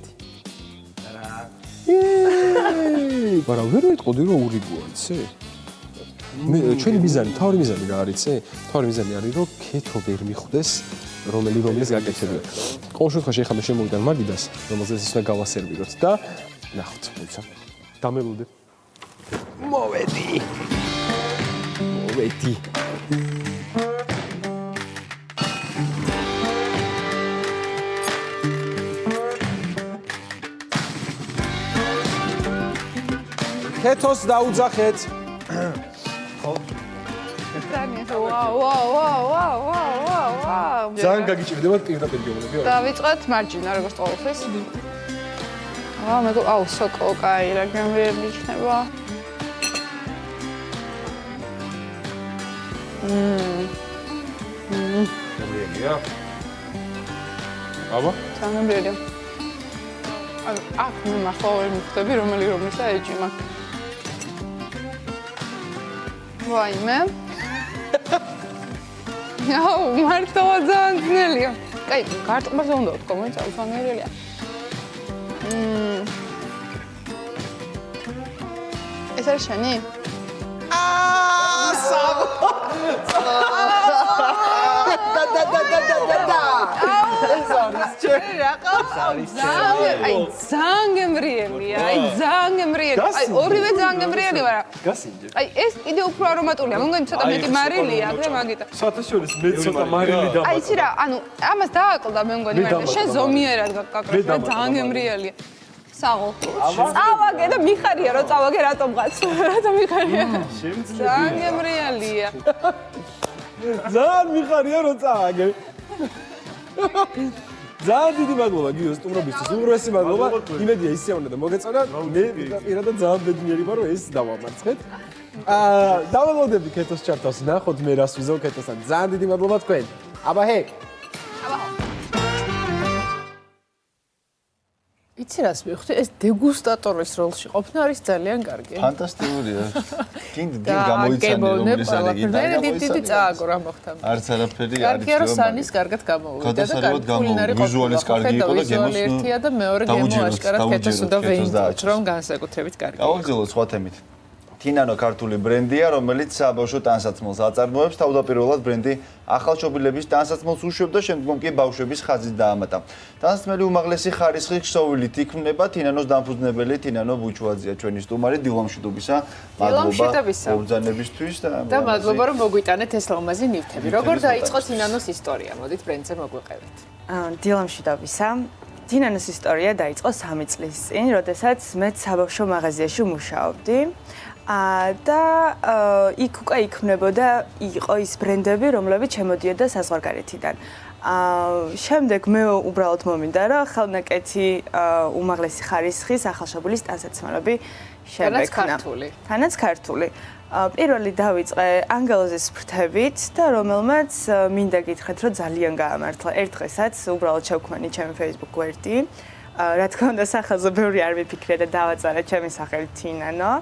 Speaker 5: მაგრამ ვერ ვიტყოდი რომ ურიგოა, იცი? მე ჩვენი მიზანი, თავი მიზანი რა არის, იცი? თავი მიზანი არის რომ ქეთო ვერ მიხვდეს, რომელიც გაკეთებია. ყოველ შემთხვევაში ახლა მე შემოვიდან მაგიდას, რომელზეც ის უნდა გავასერვიროთ და ნახოთ, მოიცა. დამელოდე. მოვედი. ქეთოს დაუძახეთ.
Speaker 8: ვაუ.
Speaker 5: ძალიან გაგიჭირდება პირდაპირ გეუბნები.
Speaker 8: დავიწყოთ მარჯვენა როგორც ყოველთვის. აუ, სოკო კაი, რა გამერები იქნება.
Speaker 3: გამრიელია? აბა?
Speaker 8: გამერები. აქ მე მართლა ვერ მიხვდები რომელისა ეჭიმა. ვაიმე. აუ, მართლა ძალიან ძნელია. კაი, გარტყმაზე უნდა ვთქვა, მოიცა, უზანერელია. ეს არის შენი? ძალიან გემრიელია, ძალიან გემრიელი. ორივე ძალიან გემრიელი, მაგრამ
Speaker 5: გასინჯე.
Speaker 8: ეს კიდე უფრო არომატულია. მე მგონი ცოტა მეტი მარილია, აქ მაგიტა.
Speaker 5: საერთაშორისო მე ცოტა მარილი და
Speaker 8: იცი რა, ამას დააკლდა მე მგონი, მაგრამ შენ ზომიერად გაკაკრე, ძალიან გემრიელია. საღო. წავაგე და მიხარია რომ წავაგე რატომღაც. რატომ მიხარია? ძალიან გემრიელია.
Speaker 5: ძალიან მიხარია რომ წავაგე. ძალიან დიდი მადლობა გიო სტუმრობისთვის. უმრავლესი მადლობა. იმედია ისე უნდა და მოგეწონა. მე პირადად ძალიან ბედნიერი ვარ რომ ეს დავამარცხეთ. დაველოდები ქეთოს ჩარტავს. ნახოთ მე რას ვიზავ ქეთოსთან. ძალიან დიდი მადლობა თქვენ. აბა ჰე.
Speaker 1: იცი რას მივხვდი, ეს დეგუსტატორის როლში ყოფნა არის ძალიან კარგი.
Speaker 2: ფანტასტიკურია. დინ გამოიცანე რომელიც არის
Speaker 1: დიდი წააგო რა მოხდა.
Speaker 2: არც არაფერი არის.
Speaker 1: კარგია რომ სანის კარგად გამოვიდა და კულინარი
Speaker 2: ვიზუალის კარგი იყო და გემოს
Speaker 1: ერთია და მეორე გემო აშკარად ქეთოს უნდა ვეინდოთ, რომ განსაკუთრებით კარგი.
Speaker 2: გავაგზავნოთ სხვა თემით. თინანო ქართული ბრენდია, რომელიც საბავშვო ტანსაცმელს აწარმოებს. თავდაპირველად ბრენდი ახალშობილების ტანსაცმელს უშვებს და შემდგომ კი ბავშვების ხაზით დაამატა. ტანსაცმელი უმაღლესი ხარისხის ქსოვილით იქმნება. თინანოს დამფუძნებელი თინანო ბუჩვაძეა ჩვენი სტუმარი დილამშვიდობისა. მადლობა მოგზანებისთვის
Speaker 1: და მადლობა რომ მოგვიტანეთ ეს ლამაზი ნივთები. როგორ დაიწყო თინანოს ისტორია? მოდით ბრენდზე მოგვიყევით.
Speaker 9: დილამშვიდობისა. თინანოს ისტორია დაიწყო 3 წლის წინ, როდესაც მე საბავშვო მაღაზიაში ვმუშაობდი. და იქ უკვე იქმნებოდა იყო ის ბრენდები, რომლებიც შემოდიოდა საზღვარგარეთიდან. შემდეგ მე უბრალოდ მომინდა, რომ ხელნაკეთი უმაღლესი ხარისხის ახალშობილის ტანსაცმელები შემექმნა. თანაც ქართული. პირველი დავიწყე ანგელოზის ფრთებით და რომელმაც მინდა გითხრათ, რომ ძალიან გაამართლა. ერთ დღესაც უბრალოდ შევქმნი ჩემი Facebook გვერდი. რა თქმა უნდა, სახელზე ბევრი არ მიფიქრე და დავაწერე ჩემი სახელი თინანო.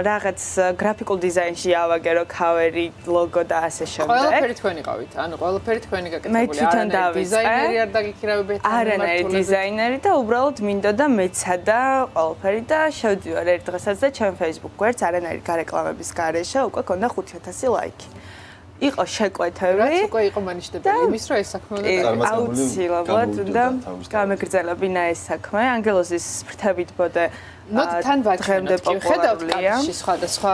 Speaker 9: რაღაც გრაფიკულ დიზაინში ავაგე რო ქავერი, ლოგო და ასე შემდეგ.
Speaker 1: ყველაფერი თქვენი ყავით? ანუ ყველაფერი თქვენი გაკეთებული.
Speaker 9: მე თვითონ დავიწყე.
Speaker 1: დიზაინერი არ დაგიქირავებთ?
Speaker 9: არანაირი დიზაინერი და უბრალოდ მინდოდა მეცადა ყველაფერი და შევდივარ ერთ დღესაც და ჩემ Facebook გვერდს არანაირი გარეკლამების გარეშე უკვე ქონდა 5000 ლაიქი. იყო შეკვეთები.
Speaker 1: რაც უკვე იყო მანიშნებელი იმის რომ ეს საქმე უნდა
Speaker 2: წარმატებული
Speaker 9: აუცილებლად უნდა გამეგრძელებინა ეს საქმე. ანგელოზის ფრთებით ბოდე
Speaker 1: თან ვაჩვენოთ. ხედავთ კადრში სხვადასხვა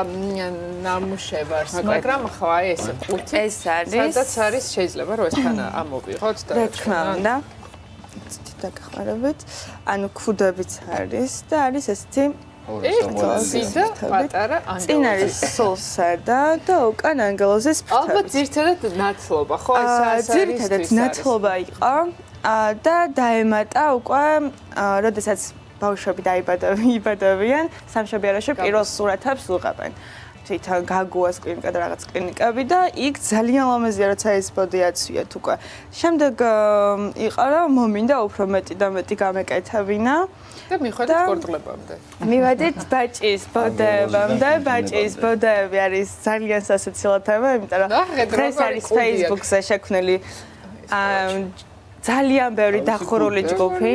Speaker 1: ნამუშევარს, მაგრამ ხა ეს ყუთი
Speaker 9: ეს არის.
Speaker 1: სადაც არის შეიძლება რომ ეს თან ამოვიღოთ და
Speaker 9: რა თქმა უნდა. დაგახმარებით. ანუ ქუდებიც არის და არის ესეთი
Speaker 1: ერთი და პატარა ანგელოზი.
Speaker 9: წინ არის სოლსადა და უკან ანგელოზის ფრთები.
Speaker 1: ალბათ ძირითადად ნათლობა, ხო? ეს არის
Speaker 9: ძირითადად ნათლობა იყო. და დაემატა უკვე როდესაც ბავშვები დაიბადებიან სამშობიაროში პირველ სურათებს უღებენ. თვითონ გაგუას კლინიკა და რაღაც კლინიკები და იქ ძალიან ლამაზია როცა ეს ბოდი აცვიათ უკვე. შემდეგ იყო რომ მომინდა უფრო მეტი და მეტი გამეკეთებინა
Speaker 1: და მიხვედით სპორტლებამდე.
Speaker 9: მივედით ბაჭის ბოდებამდე, ბაჭის ბოდები არის ძალიან სასაცილო თემა, იმიტომ რომ დღეს არის Facebook-ზე შექმნილი ძალიან ბევრი დახურული ჯგუფი.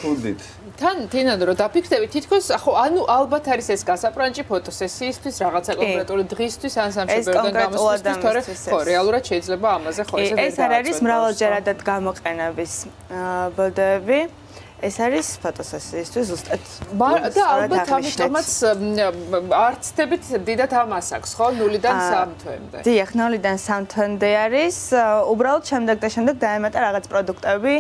Speaker 2: ხუდით.
Speaker 1: თან თინან რომ დაფიქსდები თითქოს ხო ანუ ალბათ არის ეს გასაპრანჭი ფოტოსესიისთვის რაღაცა კონკრეტული დღისთვის ან სამშობლოდან გამოსვლისთვის თორე ხო რეალურად შეიძლება ამაზე ხო ესე ვერ
Speaker 9: ეს არ არის მრავალჯერადად გამოყენების ბოდები ეს არის ფოტოსესიისთვის ზუსტად
Speaker 1: და ალბათ ამიტომაც არცდებით დიდად ამას აქვს ხო 0-დან 3 თვემდე
Speaker 9: დიახ 0-დან 3 თვემდე არის უბრალოდ შემდეგ დაემატა რაღაც პროდუქტები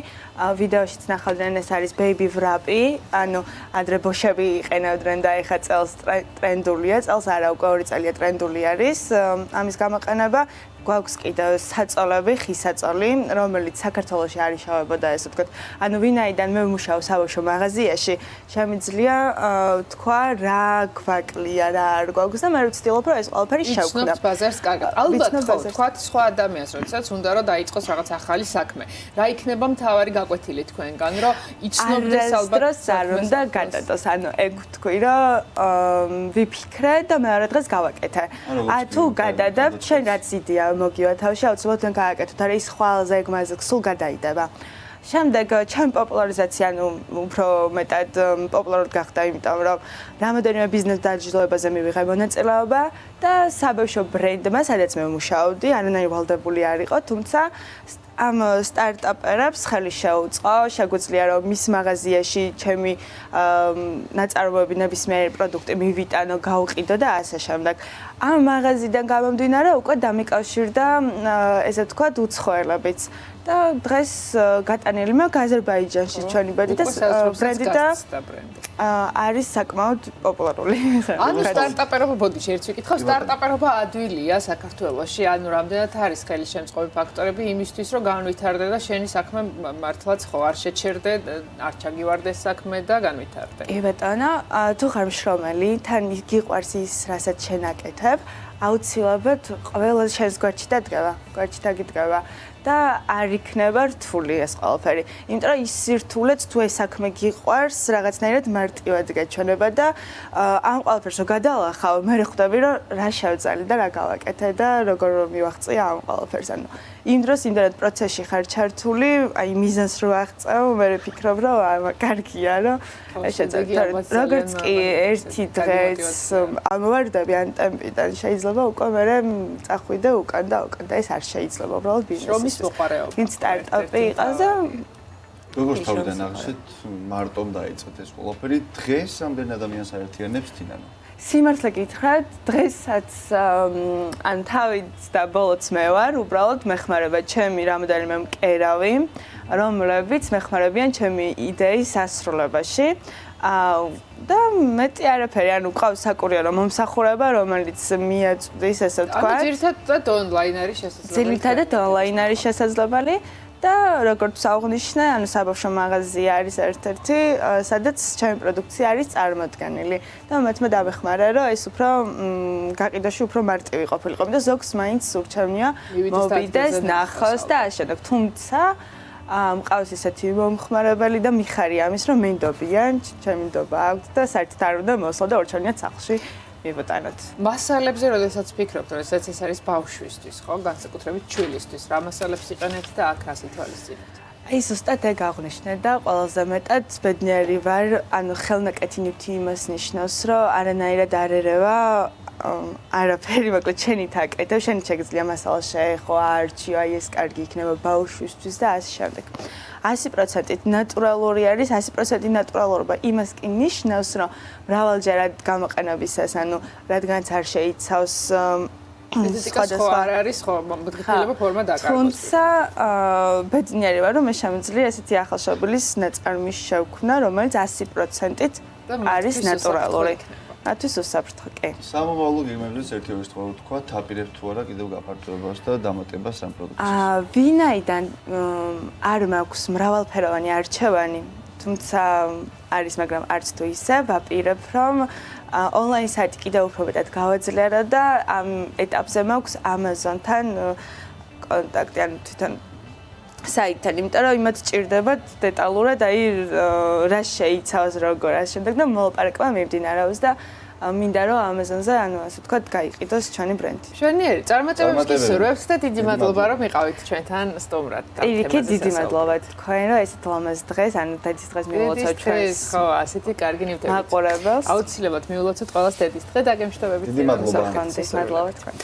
Speaker 9: ვიდეოშიც ნახავდნენ ეს არის baby wrap-ი ანუ ადრე ბოშები იყენებდნენ და ეხა წელს ტრენდულია წელს არა უკვე 2 წელია ტრენდული არის ამის გამოყენება გვაქვს კიდევ საწოლები, ხისაწოლი, რომელიც საქართველოში არ იშოვებოდა, ესე ვთქვათ. ანუ ვინაიდან მე ვმუშაობ საბავშვო მაღაზიაში, შემიძლია თქვა რა გვაკლია, რა არ გვაქვს და მე ვცდილობ რომ ეს ყველაფერი შევქმნა.
Speaker 1: იცნობთ ბაზარს კარგად. ალბათ ხო, თქვათ სხვა ადამიანს, როდესაც უნდა რომ დაიწყოს რაღაც ახალი საქმე. რა იქნება მთავარი გაკვეთილი თქვენგან, რომ იცნობდეს ალბათ
Speaker 9: დროს არ უნდა გადადოს. ანუ ეგ ვთქვი, რომ ვიფიქრე და მეორე დღეს გავაკეთე. თუ გადადებ, შენ რაც იდეა მოგივა თავში, აუცილებლად თქვენ გააკეთოთ, არა ის ხვალზე ეგ მასზე სულ გადაიდება. შემდეგ ჩემი პოპულარიზაცია ანუ უფრო მეტად პოპულარული გახდა, იმიტომ რომ რამოდენიმე ბიზნეს დაჯილდოებაზე მივიღე მონაწილეობა და საბავშვო ბრენდმა, სადაც მე ვმუშაობდი, არანაირი ვალდებული არ იყო, თუმცა ამ სტარტაპერებს ხელი შეუწყო, შეგვიძლია რომ მის მაღაზიაში ჩემი ნაწარმოები ნებისმიერი პროდუქტი მივიტანო, გავყიდო და ასე შემდეგ. ამ მაღაზიიდან გამომდინარე უკვე დამიკავშირდა ესე ვთქვათ უცხოელებიც და დღეს გატანილი მაქვს აზერბაიჯანში ჩვენი ბრენდი და არის საკმაოდ პოპულარული.
Speaker 1: ანუ სტარტაპერობა ბოდიში ერთ ვიკითხავ, სტარტაპერობა ადვილია საქართველოში, ანუ რამდენად არის ხელისშემწყობი ფაქტორები იმისთვის, რომ განვითარდე და შენი საქმე მართლაც ხო არ შეჩერდე, არ ჩაგივარდეს საქმე და განვითარდე.
Speaker 9: კი ბატონო, თუ ხარ მშრომელი, თან გიყვარს ის, რასაც შენ აკეთებ, აუცილებლად ყველა შენს გვერდში დადგება და არ იქნება რთული ეს ყველაფერი. იმიტომ რომ ის სირთულეც თუ ეს საქმე გიყვარს, რაღაცნაირად მარტივად გაჩვენება და ამ ყველაფერს რო გადალახავ, მე ხვდები რომ რა შევძალი და რა გავაკეთე და როგორ მივაღწია ამ ყველაფერს. ანუ იმ დროს იმდენად პროცესში ხარ ჩართული, აი მიზანს რო აღწევ, მე ვფიქრობ რომ კარგია რომ შეძლებ. როგორც კი ერთი დღეს ამოვარდები ან ტემპიდან შეიძლება უკვე მე წახვიდე უკან და ეს არ შეიძლება უბრალოდ ბიზნესი. ვინც სტარტაპი იყავს და
Speaker 2: როგორც თავიდან აღნიშნეთ, მარტომ დაიწყეთ ეს ყველაფერი. დღეს ამდენ ადამიანს აერთიანებს თინანა.
Speaker 9: სიმართლე გითხრათ, დღესაც ან თავით და ბოლოც მე ვარ, უბრალოდ მეხმარება ჩემი რამოდენიმე მკერავი, რომლებიც მეხმარებიან ჩემი იდეის ასრულებაში. და მეტი არაფერი, ანუ ყავს საკურიერო მომსახურება, რომელიც მიაწვდის, ესე ვთქვათ.
Speaker 1: ანუ ძირითადად ონლაინ არის შესაძლებელი.
Speaker 9: ძირითადად ონლაინ არის შესაძლებელი და როგორც აღნიშნე, ანუ საბავშვო მაღაზია არის ერთ-ერთი, სადაც ჩემი პროდუქცია არის წარმოდგენილი და მეთმე დავეხმარე, რომ ეს უფრო გაყიდოში უფრო მარტივი ყოფილიყო და ზოგს მაინც ურჩევნია მოვიდეს, ნახოს და ასე შემდეგ. თუმცა მყავს ისეთი მომხმარებელი და მიხარი ამის, რომ მინდობიან, ჩემი ნდობა აქვთ და საერთოდ არ უნდა მოსვლა და ორჩევნიათ სახლში მივუტანოთ.
Speaker 1: მასალებზე როდესაც ფიქრობთ, როდესაც ეს არის ბავშვისთვის, ხო, განსაკუთრებით ჩვილისთვის, რა მასალებს იყენებთ და აქ რას ითვალისწინებთ?
Speaker 9: აი ზუსტად ეგ აღნიშნე და ყველაზე მეტად ბედნიერი ვარ, ანუ ხელნაკეთი ნივთი იმას ნიშნავს, რომ არანაირად არ ერევა არაფერი, მაგრამ შენით აკეთებ, შენით შეგიძლია მასალა შეეხო, არჩიო, აი ეს კარგი იქნება ბავშვისთვის და ასე შემდეგ. 100% ნატურალური არის, 100% ნატურალურობა იმას კი ნიშნავს, რომ მრავალჯერად გამოყენების ეს, ანუ რადგანაც არ შეიცავს
Speaker 1: სხვადასხვა არ არის ხო, მდგრადობა ფორმა დაკარგოს.
Speaker 9: თუმცა ბედნიერი ვარ, რომ მე შემიძლია ესეთი ახალშობილის ნაწარმის შევქმნა, რომელიც 100%-ით არის ნატურალური. მათთვის უსაფრთხო კი.
Speaker 2: სამომავლო გეგმებზეც ერთი ორი სიტყვა თქვა, თაპირებთ თუ არა კიდევ გაფართოებას და დამატებას ამ პროდუქციას.
Speaker 9: ვინაიდან არ მაქვს მრავალფეროვანი არჩევანი, თუმცა არის, მაგრამ არც თუ ისე, ვაპირებ, რომ ონლაინ საიტი კიდევ უფრო მეტად გავაძლიერო და ამ ეტაპზე მაქვს Amazon-თან კონტაქტი, ანუ თვითონ საიტთან, იმიტომ რომ იმათ ჭირდებათ დეტალურად, რა შეიცავს როგორ ამ შემდეგ და მოლაპარაკება მიმდინარეობს და მინდა რომ Amazon-ზე, ანუ ასე ვთქვათ, გაიყიდოს ჩვენი ბრენდი.
Speaker 1: შვენიერი, წარმატებებს გისურვებთ და დიდი მადლობა რომ იყავით ჩვენთან სტუმრად.
Speaker 9: პირიქით, დიდი მადლობა თქვენ, რომ ესეთ ლამაზ დღეს, ანუ დედის დღეს მივულოცოთ ჩვენს.
Speaker 1: ხო, ასეთი კარგი ნივთებით.
Speaker 9: მაყურებელს.
Speaker 1: აუცილებლად მივულოცოთ ყველას დედის დღე და გემშვიდობებით.
Speaker 2: დიდი მადლობა.
Speaker 9: მადლობა თქვენ.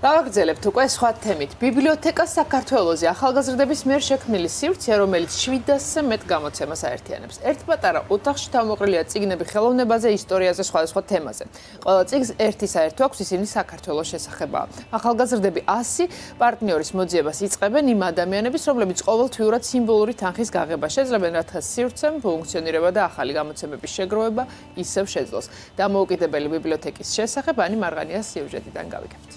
Speaker 1: დავაგრძელებთ უკვე სხვა თემით. ბიბლიოთეკა საქართველოზე ახალგაზრდების მიერ შექმნილი სივრცე, რომელიც 700-ზე მეტ გამოცემას აერთიანებს. ერთ პატარა ოთახში თავმოყრილია წიგნები ხელოვნებაზე, ისტორიაზე, სხვადასხვა თემაზე. ყველა წიგნს ერთი საერთო აქვს, ისინი საქართველოს შესახებაა. ახალგაზრდები 100 პარტნიორის მოძიებას იწყებენ იმ ადამიანების, რომლებიც ყოველთვიურად სიმბოლური თანხის გაღება შეძლებენ, რათა სივრცემ ფუნქციონირება და ახალი გამოცემების შეგროვება ისევ შეძლოს. დამოუკიდებელი ბიბლიოთეკის შესახებ ანი მარღანიას სიუჟეტიდან გავიგებთ.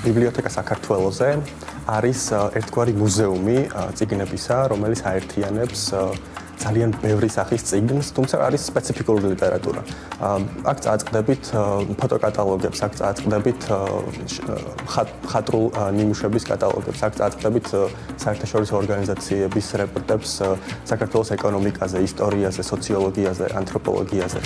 Speaker 10: ბიბლიოთეკა საქართველოზე არის ერთგვარი მუზეუმი წიგნებისა, რომელიც აერთიანებს ძალიან ბევრი სახის წიგნს, თუმცა არის სპეციფიკური ლიტერატურა. აქ წააწყდებით ფოტოკატალოგებს, აქ წააწყდებით ხატრულ ნიმუშების კატალოგებს, აქ წააწყდებით საერთაშორისო ორგანიზაციების რეპორტებს საქართველოს ეკონომიკაზე, ისტორიაზე, სოციოლოგიაზე, ანთროპოლოგიაზე.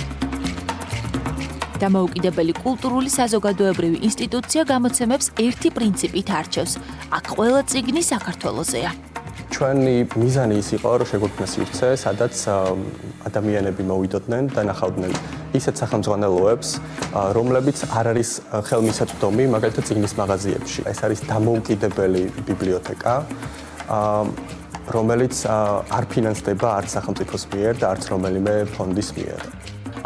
Speaker 11: დამოუკიდებელი კულტურული საზოგადოებრივი ინსტიტუცია გამოცემებს ერთი პრინციპით არჩევს. აქ ყველა წიგნი საქართველოზეა.
Speaker 10: ჩვენი მიზანი ის იყო, რომ შეგვექმნას სივრცე, სადაც ადამიანები მოვიდოდნენ და ნახავდნენ ისეთ სახელმძღვანელოებს, რომლებიც არ არის ხელმისაწვდომი, მაგალითად წიგნის მაღაზიებში. ეს არის დამოუკიდებელი ბიბლიოთეკა, რომელიც არ ფინანსდება არც სახელმწიფოს მიერ და არც რომელიმე ფონდის მიერ.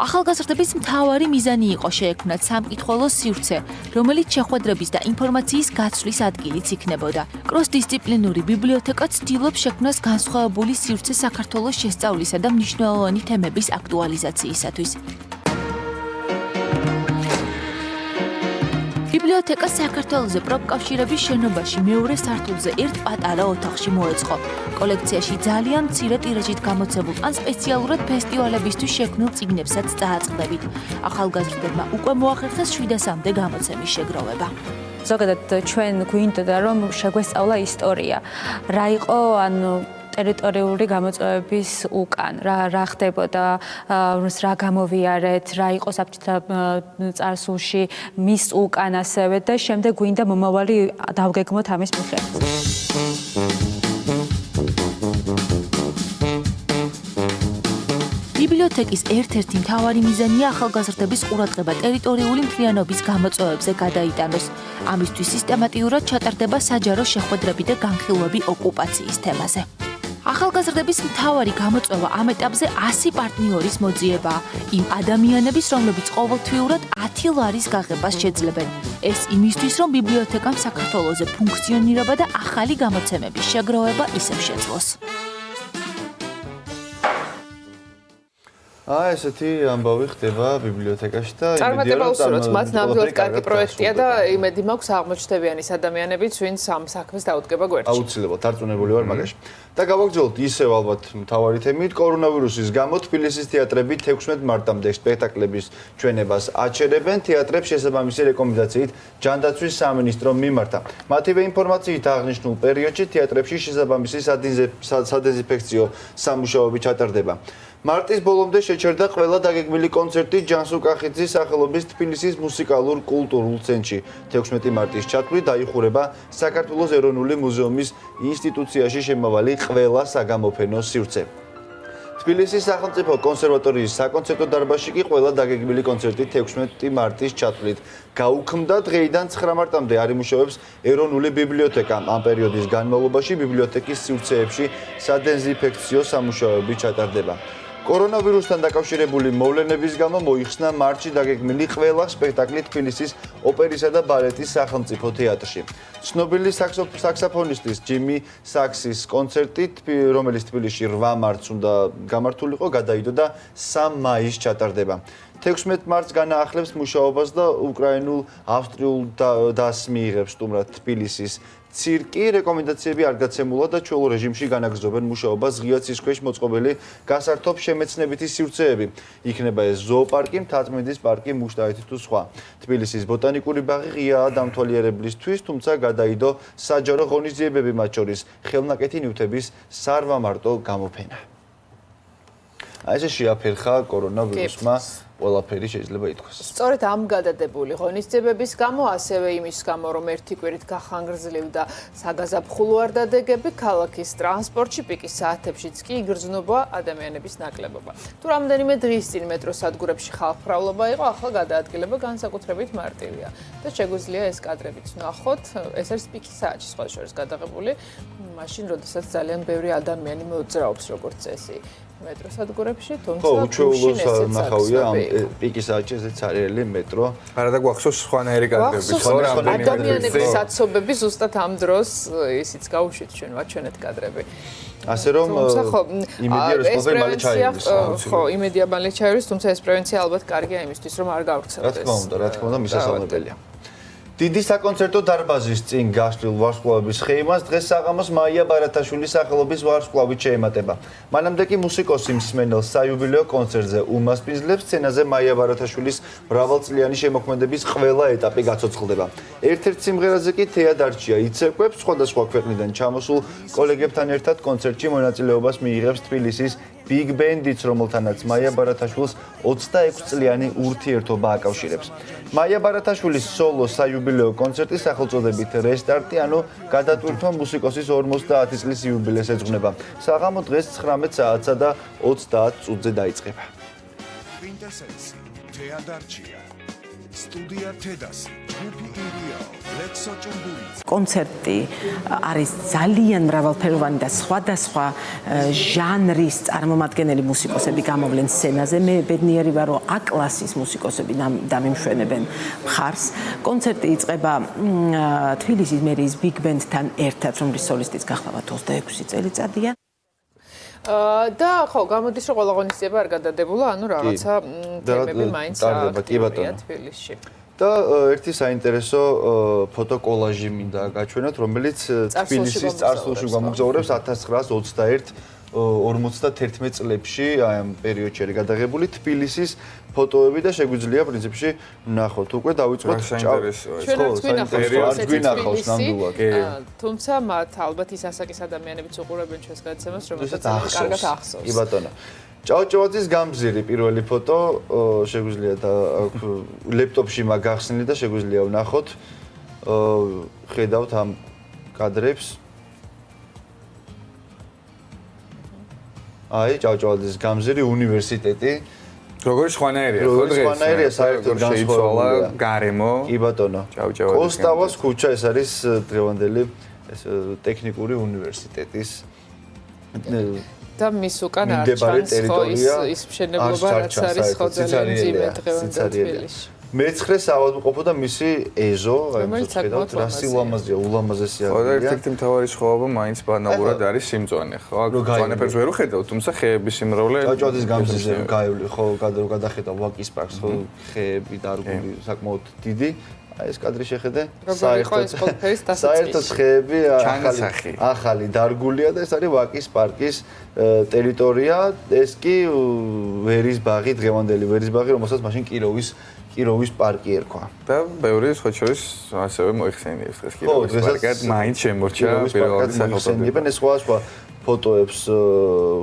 Speaker 11: ახალგაზრდების მთავარი მიზანი იყო შეექმნათ სამკითხველო სივრცე, რომელიც შეხვედრების და ინფორმაციის გაცვლის ადგილიც იქნებოდა. კროსდისციპლინური ბიბლიოთეკა ცდილობს შექმნას განსხვავებული სივრცე საქართველოს შესწავლისა და მნიშვნელოვანი თემების აქტუალიზაციისათვის. ბიბლიოთეკა საქართველოზე პროფკავშირების შენობაში მეორე სართულზე ერთ პატარა ოთახში მოეწყო. კოლექციაში ძალიან მცირე ტირაჟით გამოცემულ ან სპეციალურად ფესტივალებისთვის შექმნილ წიგნებსაც წააწყდებით. ახალგაზრდებმა უკვე მოახერხეს 700-მდე გამოცემის შეგროვება.
Speaker 12: ზოგადად ჩვენ გვინდოდა რომ შეგვესწავლა ისტორია. რა იყო ანუ ტერიტორიული გამოწვევების უკან, რა ხდებოდა, რა გამოვიარეთ, რა იყო საბჭოთა წარსულში მის უკან ასევე და შემდეგ გვინდა მომავალი დავგეგმოთ ამის მიხედვით.
Speaker 11: ბიბლიოთეკის ერთ-ერთი მთავარი მიზანია ახალგაზრდების ყურადღება ტერიტორიული მთლიანობის გამოწვევებზე გადაიტანოს. ამისთვის სისტემატიურად ჩატარდება საჯარო შეხვედრები და განხილვები ოკუპაციის თემაზე. ახალგაზრდების მთავარი გამოწვევა ამ ეტაპზე 100 პარტნიორის მოძიებაა. იმ ადამიანების, რომლებიც ყოველთვიურად 10 ლარის გაღებას შეძლებენ. ეს იმისთვის, რომ ბიბლიოთეკამ საქართველოზე ფუნქციონირება და ახალი გამოცემების შეგროვება ისევ შეძლოს.
Speaker 2: ესეთი ამბავი ხდება ბიბლიოთეკაში და
Speaker 1: წარმატება უსურვოთ, მათ ნამდვილად კარგი პროექტია და იმედი მაქვს აღმოჩნდებიან ის ადამიანებიც, ვინც ამ საქმეს დაუდგება გვერდში.
Speaker 2: აუცილებლად დარწმუნებული ვარ მაგაში. და გავაგრძელოთ ისევ ალბათ მთავარი თემით, კორონავირუსის გამო თბილისის თეატრები 16 მარტამდე სპექტაკლების ჩვენებას აჩერებენ. თეატრებს შესაბამისი რეკომენდაციით ჯანდაცვის სამინისტრომ მიმართა. მათივე ინფორმაციით აღნიშნულ პერიოდში თეატრებში შესაბამისი სადეზინფექციო სამუშაოები ჩატარდება. მარტის ბოლომდე შეჩერდა ყველა დაგეგმილი კონცერტი ჯანსუ კახიძის სახელობის თბილისის მუსიკალურ-კულტურულ ცენტრში. 16 მარტის ჩათვლით დაიხურება საქართველოს ეროვნული მუზეუმის ინსტიტუციაში შემავალი ყველა საგამოფენო სივრცე. თბილისის სახელმწიფო კონსერვატორიის საკონცერტო დარბაზში კი ყველა დაგეგმილი კონცერტი 16 მარტის ჩათვლით გაუქმდა. დღეიდან 9 მარტამდე არ იმუშავებს ეროვნული ბიბლიოთეკა. ამ პერიოდის განმავლობაში ბიბლიოთეკის სივრცეებში სადეზინფექციო სამუშაოები ჩატარდება. კორონავირუსთან დაკავშირებული მოვლენების გამო მოიხსნა მარტში დაგეგმილი ყველა სპექტაკლი თბილისის ოპერისა და ბალეტის სახელმწიფო თეატრში. ცნობილი საქსოფონისტის ჯიმი საქსის კონცერტი, რომელიც თბილისში 8 მარტს უნდა გამართულიყო, გადაიდო და 3 მაისს ჩატარდება. 16 მარტს განაახლებს მუშაობას და უკრაინულ-ავსტრიულ დასს მიიღებს სტუმრად თბილისის ცირკი. რეკომენდაციები არ გაცემულა და ჩვეულ რეჟიმში განაგრძობენ მუშაობას ღია ცის ქვეშ მოწყობილი გასართობ შემეცნებითი სივრცეები. იქნება ეს ზოოპარკი, მთაწმინდის პარკი, მუშტაეთი თუ სხვა. თბილისის ბოტანიკური ბაღი ღიაა დამთვალიერებლისთვის, თუმცა გადაიდო საჯარო ღონისძიებები, მათ შორის ხელნაკეთი ნივთების სარვამარტო გამოფენა. აი ესე შეაფერხა კორონავირუსმა ყველაფერი შეიძლება ითქვას.
Speaker 1: სწორედ ამ გადადებული ღონისძიებების გამო, ასევე იმის გამო, რომ ერთი კვირით გახანგრძლივდა საგაზაფხულო არდადეგები, ქალაქის ტრანსპორტში პიკის საათებშიც კი იგრძნობა ადამიანების ნაკლებობა. თუ რამდენიმე დღის წინ მეტროს სადგურებში ხალხმრავლობა იყო, ახლა გადაადგილება განსაკუთრებით მარტივია. და შეგვიძლია ეს კადრებიც ვნახოთ. ეს არის პიკის საათში სხვა შორის გადაღებული, მაშინ, როდესაც ძალიან ბევრი ადამიანი მოძრაობს როგორც წესი. მეტროს სადგურებში, თუმცა
Speaker 2: უჩვეულო ნახავია ამ პიკის საათში ესეც არიელი მეტრო.
Speaker 3: არა და გვახსოვს სხვანაირი კადრები, ხო?
Speaker 1: ადამიანების საცობები ზუსტად ამ დროს ისიც გავუშვით ჩვენ ვაჩვენეთ კადრები.
Speaker 2: ასე რომ იმედია რომ ყველაფერი მალე ჩაივლის.
Speaker 1: ხო, იმედია მალე ჩაივლის, თუმცა ეს პრევენცია ალბათ კარგია იმისთვის, რომ არ გავრცელდეს.
Speaker 2: რა თქმა უნდა, მისასალმებელია. დიდი საკონცერტო დარბაზის წინ გაშლილ ვარსკვლავების ხეიმას დღეს საღამოს მაია ბარათაშვილის სახელობის ვარსკვლავით შეემატება. მანამდე კი მუსიკოსი მსმენელს საიუბილეო კონცერტზე უმასპინძლებს, სცენაზე მაია ბარათაშვილის მრავალწლიანი შემოქმედების ყველა ეტაპი გაცოცხლდება. ერთ-ერთ სიმღერაზე კი თეატრია იცეკვებს, სხვადასხვა ქვეყნიდან ჩამოსულ კოლეგებთან ერთად კონცერტში მონაწილეობას მიიღებს თბილისის ბიგ ბენდიც, რომელთანაც მაია ბარათაშვილს 26 წლიანი ურთიერთობა აკავშირებს. მაია ბარათაშვილის სოლო საიუბილეო კონცერტი სახელწოდებით რესტარტი, ანუ გადატვირთვა მუსიკოსის 50 წლის იუბილეს ეძღვნება. საღამო დღეს 19 საათსა და 30 წუთზე დაიწყება.
Speaker 13: კვინტესენსი, თეატრია, სტუდია თედასი, ჯგუფი ირია, ლექსო ჭუმბურიც.
Speaker 14: კონცერტი არის ძალიან მრავალფეროვანი და სხვადასხვა ჟანრის წარმომადგენელი მუსიკოსები გამოვლენ სცენაზე. მე ბედნიერი ვარ, რომ A-კლასის მუსიკოსები დამიმშვენებენ მხარს. კონცერტი იწყება თბილისის მერიის ბიგ ბენდთან ერთად, რომლის სოლისტიც გახლავთ 26 წელიწადია.
Speaker 1: და ხო, გამოდის რომ ყველა ღონისძიება არ გადადებულა, ანუ რაღაცა თემები მაინც აქტიურია თბილისში.
Speaker 2: და ერთი საინტერესო ფოტოკოლაჟი მინდა გაჩვენოთ, რომელიც თბილისის წარსულში გვამოგზაურებს 1921 წლებში, აი ამ პერიოდში არის გადაღებული თბილისის ფოტოები და შეგვიძლია პრინციპში ვნახოთ. უკვე დავიწყოთ
Speaker 1: გვინახავს ნამდვილად. თუმცა მათ ალბათ ის ასაკის ადამიანებიც უყურებენ ჩვენს გადაცემას, რომელსაც კარგად ახსოვს.
Speaker 2: კი ბატონო. ჭავჭავაძის გამზირი პირველი ფოტო შეგვიძლია და ლეპტოპში მაგახსნილი და შეგვიძლია ვნახოთ. ხედავთ ამ კადრებს. აი ჭავჭავაძის გამზირი უნივერსიტეტი.
Speaker 3: როგორი სხვანაირია, ხო დღეს?
Speaker 2: სხვანაირია საერთოდ
Speaker 3: შეიცვალა გარემო.
Speaker 2: კი ბატონო. კოსტავას ქუჩა ეს არის დღევანდელი ეს ტექნიკური უნივერსიტეტის
Speaker 1: და მის უკან არ ჩანს ხო ის მშენებლობა რაც არის ხო ძალიან ძიმე დღევანდელ თბილისში.
Speaker 2: მეცხრე საავადმყოფო და მისი ეზო, აი ხედავთ რა სილამაზეა, ულამაზესი
Speaker 3: არის. ხო და ერთ-ერთი მთავარი სხვაობა მაინც ბანალურად არის სიმწვანე, ხო? აქ ბანეფერს ვერ ვხედავ, თუმცა ხეების სიმრავლე
Speaker 2: ჭავჭავაძის გამზირზე გაივლი, ხო, გადახედავ ვაკის პარკს, ხო, ხეები დარგული საკმაოდ დიდი. აი ეს კადრი შეხედე, საერთოდ ხეები ახალი დარგულია და ეს არის ვაკის პარკის ტერიტორია, ეს კი ვერის ბაღი, დღევანდელი ვერის ბაღი, რომელსაც მაშინ კიროვის პარკი ერქვა.
Speaker 3: და ბევრი სხვა შორის ასევე მოიხსენიებს დღეს კიროვის პარკად, მაინც შემორჩა პირველადი სახელწოდება.
Speaker 2: ეს სხვა ფოტოებს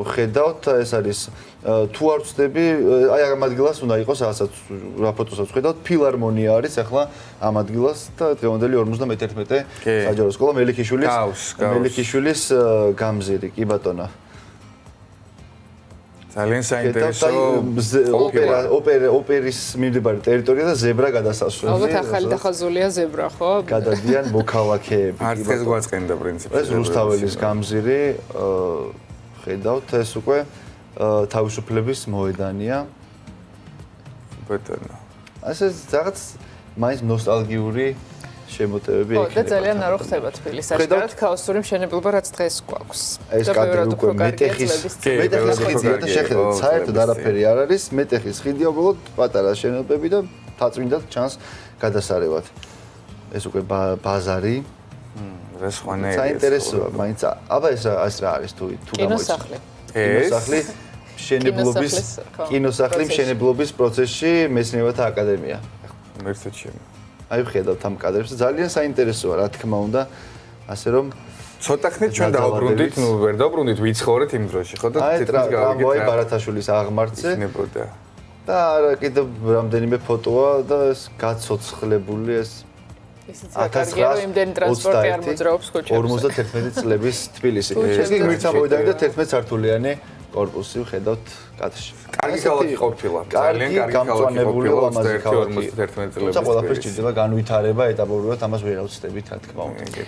Speaker 2: ხედავთ, ეს არის თუ არ ვწდები, აი ამ ადგილას უნდა იყოს რასაც რა ფოტოსაც ხედავთ, ფილარმონია არის ახლა ამ ადგილას და დღევანდელი 51 საჯარო სკოლა მელიქიშვილის გამზირი, კი ბატონო.
Speaker 3: ძალიან საინტერესო
Speaker 2: ოპერის მიმდებარე ტერიტორია და ზებრა გადასასვლელი.
Speaker 1: ალბათ ახალი დახაზულია ზებრა, ხო?
Speaker 2: გადადიან მოქალაქეები.
Speaker 3: არც დღეს გვაწყენდა პრინციპში.
Speaker 2: ეს რუსთაველის გამზირი ხედავთ ეს უკვე თავისუფლების მოედანია.
Speaker 3: ბეტონო.
Speaker 2: ასე რაღაც მაინც ნოსტალგიური შემოტევები
Speaker 1: და
Speaker 2: ექნება.
Speaker 1: ძალიან არ ხდება თბილისში. აშკარად ქაოსური მშენებლობა რაც დღეს გვაქვს.
Speaker 2: ეს კადრი უკვე მეტეხის ხიდია და შეხედეთ, საერთოდ არაფერი არ არის, მეტეხის ხიდია უბრალოდ პატარა შენობები და თაწმინდად ჩანს გადასარევად. ეს უკვე ბაზარი.
Speaker 3: რა სხვანაირია.
Speaker 2: საინტერესოა, მაინც აბა ეს რა არის თუ გამოიწვია.
Speaker 1: კინოსახლი.
Speaker 2: კინოსახლი მშენებლობის კინოსახლი მშენებლობის პროცესში მეცნიერებათა აკადემია.
Speaker 3: მერცეთ შემო.
Speaker 2: აი ვხედავთ ამ კადრებს, ძალიან საინტერესოა, რა თქმა უნდა, ასე რომ
Speaker 3: ცოტა ხნით ჩვენ დავბრუნდით, ვერ დავბრუნდით, ვიცხოვრეთ იმ დროში, ხო და
Speaker 2: თითქოს გავიგეთ ბარათაშვილის აღმართზე.
Speaker 3: იქნებოდა.
Speaker 2: და არა კიდევ რამდენიმე ფოტოა და ეს გაცოცხლებული ეს
Speaker 1: ისიც კარგია, რომ იმდენი ტრანსპორტი არ მოძრაობს ქუჩებში.
Speaker 2: 51 წლების თბილისი. ეს კი ღმერთსა მოედანი და 11 სართულიანი корпуსი ვხედავთ კადრში.
Speaker 3: კარგი ქალაქი ყოფილა. ძალიან კარგი ქალაქი ყოფილა 21 წლების.
Speaker 2: თუმცა ყველაფერს ჭირდება განვითარება ეტაპობრივად, ამას ვერ ავწდებით, რა თქმა უნდა.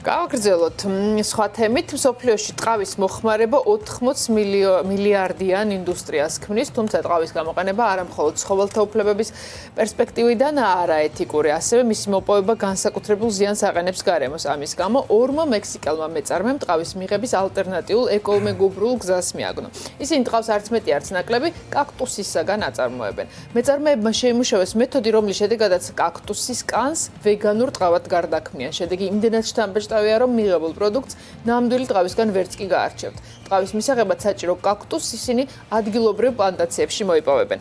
Speaker 1: გავაგრძელოთ სხვა თემით. მსოფლიოში ტყავის მოხმარება 80 მილიარდიან ინდუსტრიას ქმნის, თუმცა ტყავის გამოყენება არა მხოლოდ ცხოველთა უფლებების პერსპექტივიდან არაეთიკური, ასევე მისი მოპოვება განსაკუთრებულ ზიანს აყენებს გარემოს. ამის გამო ორმა მექსიკელმა მეწარმემ ტყავის მიღების ალტერნატიულ ეკოლოგიურ გზას მიაგნო. ისინი ტყავს არც მეტი არც ნაკლები კაქტუსისაგან აწარმოებენ. მეწარმეებმა შეიმუშავეს მეთოდი, რომლის შედეგადაც კაქტუსის კანს ვეგანურ ტყავად გარდაქმნიან. შედეგი იმდენად შთამბეჭდავია, რომ მიღებულ პროდუქტს ნამდვილი ტყავისგან ვერც კი გაარჩევთ. ტყავის მისაღებად საჭირო კაქტუსს ისინი ადგილობრივ პლანტაციებში მოიპოვებენ.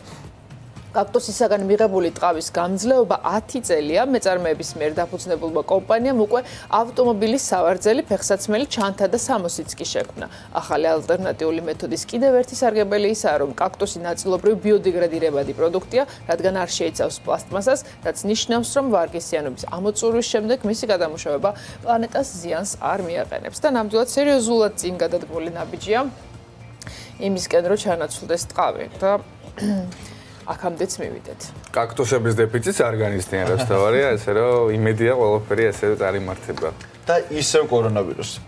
Speaker 1: კაქტუსისაგან მიღებული ტყავის გამძლეობა 10 წელია. მეწარმეების მიერ დაფუძნებულმა კომპანიამ უკვე ავტომობილის სავარძელი, ფეხსაცმელი, ჩანთა და სამოსიც კი შექმნა. ახალი ალტერნატიული მეთოდის კიდევ ერთი სარგებელი ისაა, რომ კაქტუსი ნაწილობრივ ბიოდეგრადირებადი პროდუქტია, რადგან არ შეიცავს პლასტმასას, რაც ნიშნავს, რომ ვარგისიანობის ამოწურვის შემდეგ მისი გადამუშავება პლანეტას ზიანს არ მიაყენებს. და ნამდვილად სერიოზულად წინ გადადგმული ნაბიჯია იმისკენ, რომ ჩანაცვლდეს ტყავი და აქამდეც მივიდეთ.
Speaker 3: კაქტუსების დეფიციტს არ განიცდიან, რაც თავარია, ესე რომ იმედია ყველაფერი ესე წარიმართება.
Speaker 2: და ისევ კორონავირუსი.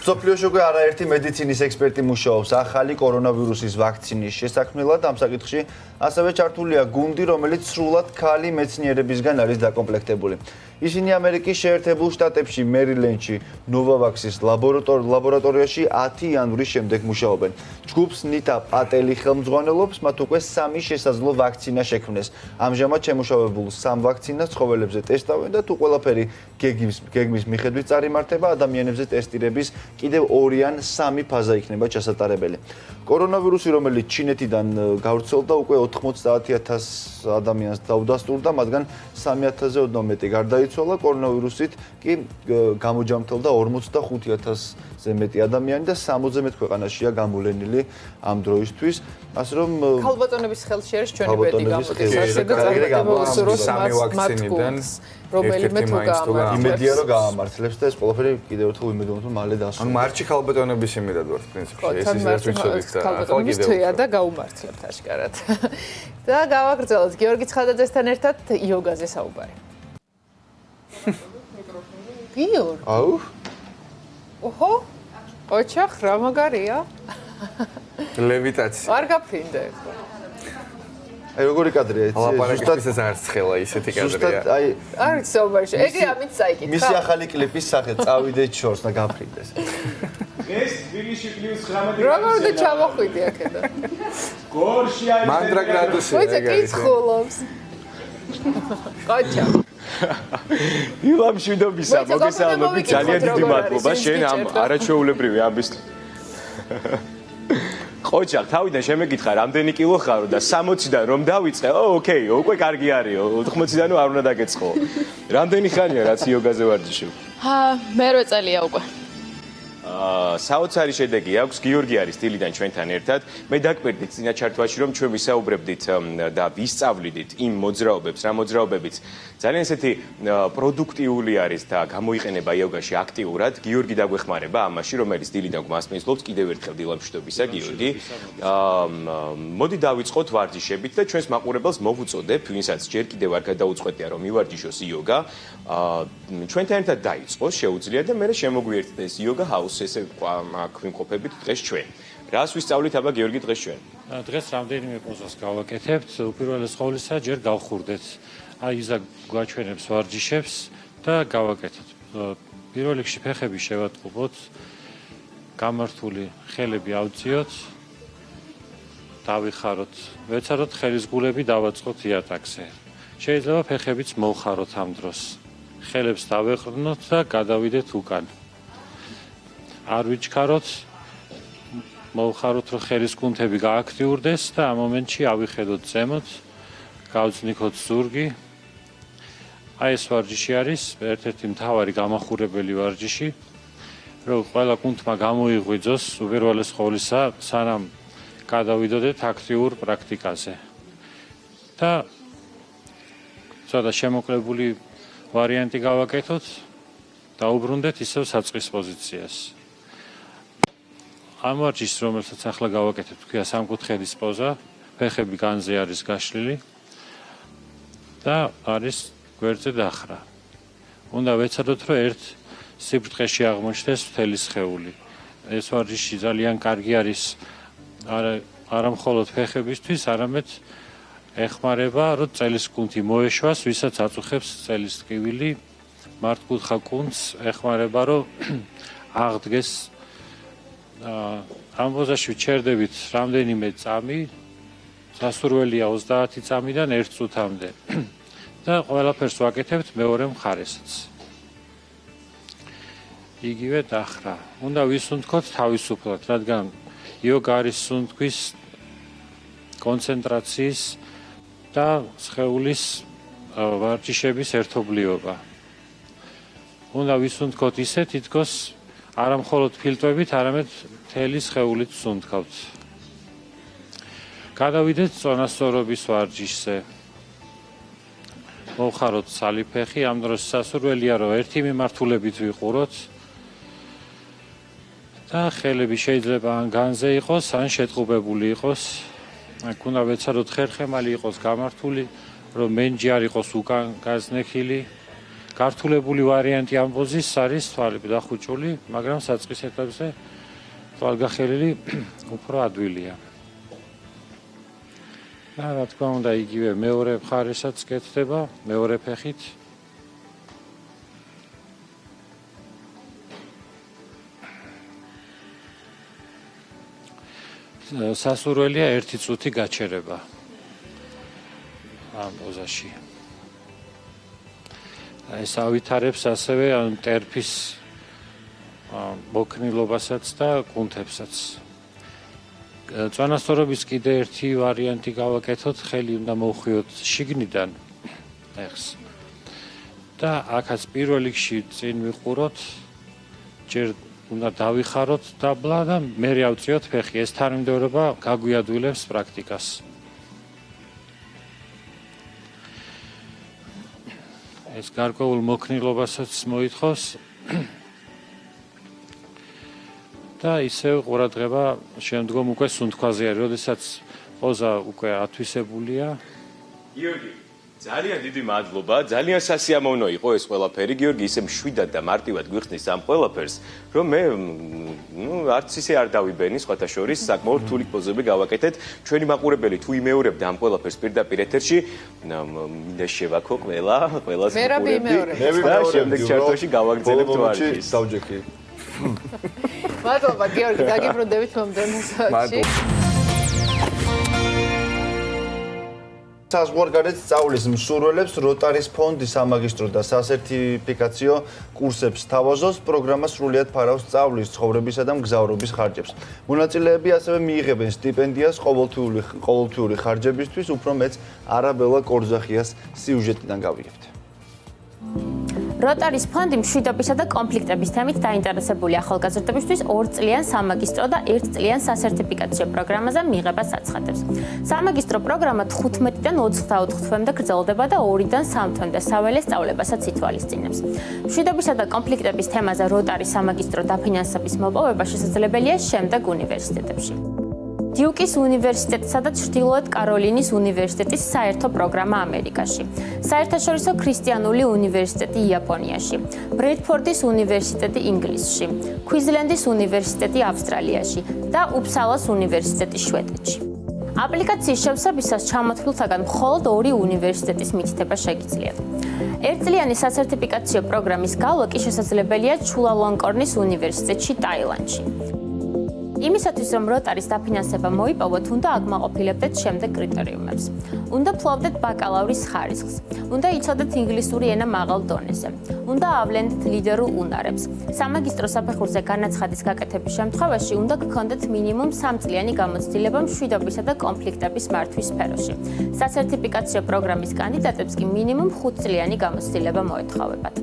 Speaker 2: მსოფლიოში უკვე არაერთი მედიცინის ექსპერტი მუშაობს ახალი კორონავირუსის ვაქცინის შესაქმნელად. ამ საკითხში ასევე ჩართულია გუნდი, რომელიც სრულად ქალი მეცნიერებისგან არის დაკომპლექტებული. ისინი ამერიკის შეერთებულ შტატებში, მერილენდში, ნოვავაქსის ლაბორატორიაში 10 იანვრის შემდეგ მუშაობენ. ჯგუფს ნიტა პატელი ხელმძღვანელობს, მათ უკვე 3 შესაძლო ვაქცინა შექმნეს. ამჟამად შემუშავებულ 3 ვაქცინას ცხოველებზე ტესტავენ და თუ ყველაფერი გეგმის მიხედვით წარიმართება, ადამიანებზე ტესტირების კიდევ 2 ან 3 ფაზა იქნება ჩასატარებელი. კორონავირუსი, რომელიც ჩინეთიდან გავრცელდა, უკვე 90,000 ადამიანს დაუდასტურდა, მათგან 3,000-ზე ოდნავ მეტი გარდაიცვალა. კორონავირუსით კი გამოჯამრთელდა 45,000-ზე მეტი ადამიანი და 60-ზე მეტ ქვეყანაშია გამოლენილი ამ დროისთვის. ასე რომ
Speaker 1: ქალბატონების ხელში არის ჩვენი ბედი გამოდის, ასე და წარმატება უსურვოს მათ გუნდს, რომელიმე თუ გაამართლებს.
Speaker 2: იმედია რომ გაამართლებს და ეს ყველაფერი კიდევ ერთხელ ვიმედოვნებ, რომ მალე დასრულდება.
Speaker 3: ანუ მარტში ქალბატონების იმედად ვარ პრინციპში, ეს ის რაც ვიცოდით და
Speaker 1: ქალბატონების თვია და გაუმართლებთ აშკარად. და გავაგრძელოთ გიორგი ცხადაძესთან ერთად იოგაზე საუბარი. გიორგი.
Speaker 2: აუ.
Speaker 1: ოჰო. ოჩახ რა მაგარია?
Speaker 3: ლევიტაცია.
Speaker 1: არ გაფრინდე.
Speaker 2: აი როგორი კადრია იცი?
Speaker 3: ზუსტად არც ცხელა ისეთი კადრია.
Speaker 2: ზუსტად აი
Speaker 1: არის საუბარში. ეგრე ამით საიკითხა.
Speaker 2: მისი ახალი კლიპის სახე წავიდეთ შორს და გაფრინდეს.
Speaker 15: ეს თბილისში +19
Speaker 1: როგორ და ჩამოხვიდი აქედან?
Speaker 15: გორში არის
Speaker 3: მანდრა გრადუსი
Speaker 1: ვიცი კითხულობს. კაჩა.
Speaker 4: დილა მშვიდობისა, მოგესალმებით, ძალიან დიდი მადლობა შენ ამ არაჩვეულებრივი ამის. ყოჩახ, თავიდან შემეკითხა, რამდენი კილო ხარო და 60-დან რომ დავიწყე, ოკეი, უკვე კარგი არისო, 80-დანო არ უნდა დაგეწყო. რამდენი ხანია რაც იოგაზე ვარჯიშობ?
Speaker 8: მერვე წელია უკვე.
Speaker 4: საოცარი შედეგი აქვს, გიორგი არის დილიდან ჩვენთან ერთად. მე დაგკვირდით წინა ჩართვაში, რომ ჩვენ ვისაუბრებდით და ვისწავლიდით იმ მოძრაობებს, რა მოძრაობებიც ძალიან ესეთი პროდუქტიული არის და გამოიყენება იოგაში აქტიურად. გიორგი დაგვეხმარება ამაში, რომელიც დილიდან გვასმენსლობს. კიდევ ერთხელ დილა მშვიდობისა, გიორგი. მოდი დავიწყოთ ვარჯიშებით და ჩვენს მაყურებელს მოვუწოდებ, ვინცაც ჯერ კიდევ არ გადაუწყვეტია, რომ მივარჯიშოს იოგა. ჩვენთან ერთად დაიწყოს, შეუძლია და მე შემოგვიერთდეს იოგა ჰაუს პოზოს ესე აქ ვიმყოფებით დღეს ჩვენ. რას ვისწავლით აბა გიორგი დღეს ჩვენ?
Speaker 6: დღეს რამდენიმე პოზას გავაკეთებთ. უპირველეს ყოვლისა ჯერ გავხურდეთ. აი იზა გვაჩვენებს ვარჯიშებს და გავაკეთოთ. პირველ რიგში ფეხები შევატყუბოთ. გამართული ხელები ავწიოთ. დავიხაროთ. ვეცადოთ ხელის გულები დავაწყოთ იატაკზე. შეიძლება ფეხებიც მოვხაროთ ამ დროს. ხელებს დავეყრდნოთ და გადავიდეთ უკან. არ ვიჩქაროთ. მოვხაროთ, რომ ხელის კუნთები გააქტიურდეს და ამ მომენტში ავიხედოთ ზემოთ, გავწნიქოთ ზურგი. აი ეს ვარჯიში არის ერთ-ერთი მთავარი გამახურებელი ვარჯიში, რომ ყველა კუნთმა გამოიღვიძოს უპირველეს ყოვლისა, სანამ გადავიდოდეთ აქტიურ პრაქტიკაზე. და ცოტა შემოკლებული ვარიანტი გავაკეთოთ, დაუბრუნდეთ ისევ საწყის პოზიციას. ამ ვარჯიშს, რომელსაც ახლა გავაკეთებ, თქვია სამკუთხედის პოზა, ფეხები განზე არის გაშლილი და არის გვერდზე დახრა. უნდა ვეცადოთ, რომ ერთ სიბრტყეში აღმოჩნდეს მთელი სხეული. ეს ვარჯიში ძალიან კარგი არის არა მხოლოდ ფეხებისთვის, არამედ ეხმარება, რომ წელის კუნთი მოეშვას, ვისაც აწუხებს წელის ტკივილი, მართკუთხა კუნთს ეხმარება, რომ აღდგეს. ამ პოზაში ვჩერდებით რამდენიმე წამი, სასურველია 30 წამიდან 1 წუთამდე და ყველაფერს ვაკეთებთ მეორე მხარესაც. იგივე დახრა. უნდა ვისუნთქოთ თავისუფლად, რადგან იოგა არის სუნთქვის, კონცენტრაციის და სხეულის ვარჯიშების ერთობლიობა. უნდა ვისუნთქოთ ისე, თითქოს არა მხოლოდ ფილტვებით, არამედ მთელი სხეულით ვსუნთქავთ. გადავიდეთ წონასწორობის ვარჯიშზე. მოვხაროთ ცალი ფეხი, ამ დროს სასურველია, რომ ერთი მიმართულებით ვიყუროთ და ხელები შეიძლება ან განზე იყოს, ან შეტყუბებული იყოს. აქ უნდა ვეცადოთ ხერხემალი იყოს გამართული, რომ მენჯი არ იყოს უკან გაზნექილი. გართულებული ვარიანტი ამ პოზის არის თვალები დახუჭული, მაგრამ საწყის ეტაპზე თვალგახელილი უფრო ადვილია. და რა თქმა უნდა, იგივე მეორე მხარესაც კეთდება, მეორე ფეხით. სასურველია 1 წუთი გაჩერება ამ პოზაში. ეს ავითარებს ასევე ტერფის მოქნილობასაც და კუნთებსაც. წონასწორობის კიდე ერთი ვარიანტი გავაკეთოთ, ხელი უნდა მოვხვიოთ შიგნიდან ფეხს. და აქაც პირველ რიგში წინ ვიყუროთ, ჯერ უნდა დავიხაროთ დაბლა და მე ავწიოთ ფეხი. ეს თანმიმდევრობა გაგვიადვილებს პრაქტიკას. ეს გარკვეულ მოქნილობასაც მოითხოვს და ისევ ყურადღება შემდგომ უკვე სუნთქვაზე არის, როდესაც პოზა უკვე ათვისებულია.
Speaker 4: გიორგი, ძალიან დიდი მადლობა, ძალიან სასიამოვნო იყო ეს ყველაფერი. გიორგი ისე მშვიდად და მარტივად გვიხსნის ამ ყველაფერს, რომ მე არც ისე არ დავიბენი, სხვათა შორის საკმაოდ რთული პოზები გავაკეთეთ. ჩვენი მაყურებელი თუ იმეორებდა ამ ყველაფერს პირდაპირ ეთერში, მინდა შევაქო ყველას
Speaker 1: მიყურებთ.
Speaker 4: და შემდეგ ჩარტოში გავაგრძელებთ ვარჯიშს.
Speaker 2: დავჯექი.
Speaker 1: მადლობა გიორგი, დაგიბრუნდებით მომდევნო საათში.
Speaker 2: საზღვარგარეთ სწავლის მსურველებს როტარის ფონდი სამაგისტრო და სასერტიფიკაციო კურსებს თავაზობს. პროგრამა სრულიად ფარავს სწავლის, ცხოვრებისა და მგზავრობის ხარჯებს. მონაწილეები ასევე მიიღებენ სტიპენდიას ყოველთვიური ხარჯებისთვის. უფრო მეც არაბელა კორძახიას სიუჟეტიდან გავიგებთ.
Speaker 16: როტარის ფონდი მშვიდობისა და კონფლიქტების თემით დაინტერესებული ახალგაზრდებისთვის 2 წლიან სამაგისტრო და 1 წლიან სასერტიფიკაციო პროგრამაზე მიღებას აცხადებს. სამაგისტრო პროგრამა 15-დან 24 თვემდე გრძელდება და 2-დან 3 თვემდე საველე სწავლებასაც ითვალისწინებს. მშვიდობისა და კონფლიქტების თემაზე როტარის სამაგისტრო დაფინანსების მოპოვება შესაძლებელია შემდეგ უნივერსიტეტებში. დიუკის უნივერსიტეტსა და ჩრდილოეთ კაროლინის უნივერსიტეტის საერთო პროგრამა ამერიკაში, საერთაშორისო ქრისტიანული უნივერსიტეტი იაპონიაში, ბრედფორდის უნივერსიტეტი ინგლისში, ქვიზლენდის უნივერსიტეტი ავსტრალიაში და უფსალას უნივერსიტეტი შვედეთში. აპლიკაციის შევსებისას ჩამოთვლილთაგან მხოლოდ 2 უნივერსიტეტის მითითება შეგიძლიათ. ერთწლიანი სასერტიფიკაციო პროგრამის გავლა კი შესაძლებელია ჩულალონკორნის უნივერსიტეტში ტაილანდში. იმისათვის, რომ როტარის დაფინანსება მოიპოვოთ, უნდა აკმაყოფილებდეთ შემდეგ კრიტერიუმებს. უნდა ფლობდეთ ბაკალავრის ხარისხს, უნდა იცოდეთ ინგლისური ენა მაღალ დონეზე, უნდა ავლენდეთ ლიდერულ უნარებს. სამაგისტრო საფეხურზე განაცხადის გაკეთების შემთხვევაში უნდა გქონდეთ მინიმუმ 3 წლიანი გამოცდილება მშვიდობისა და კონფლიქტების მართვის სფეროში. სასერტიფიკაციო პროგრამის კანდიდატებს კი მინიმუმ 5 წლიანი გამოცდილება მოეთხოვებათ.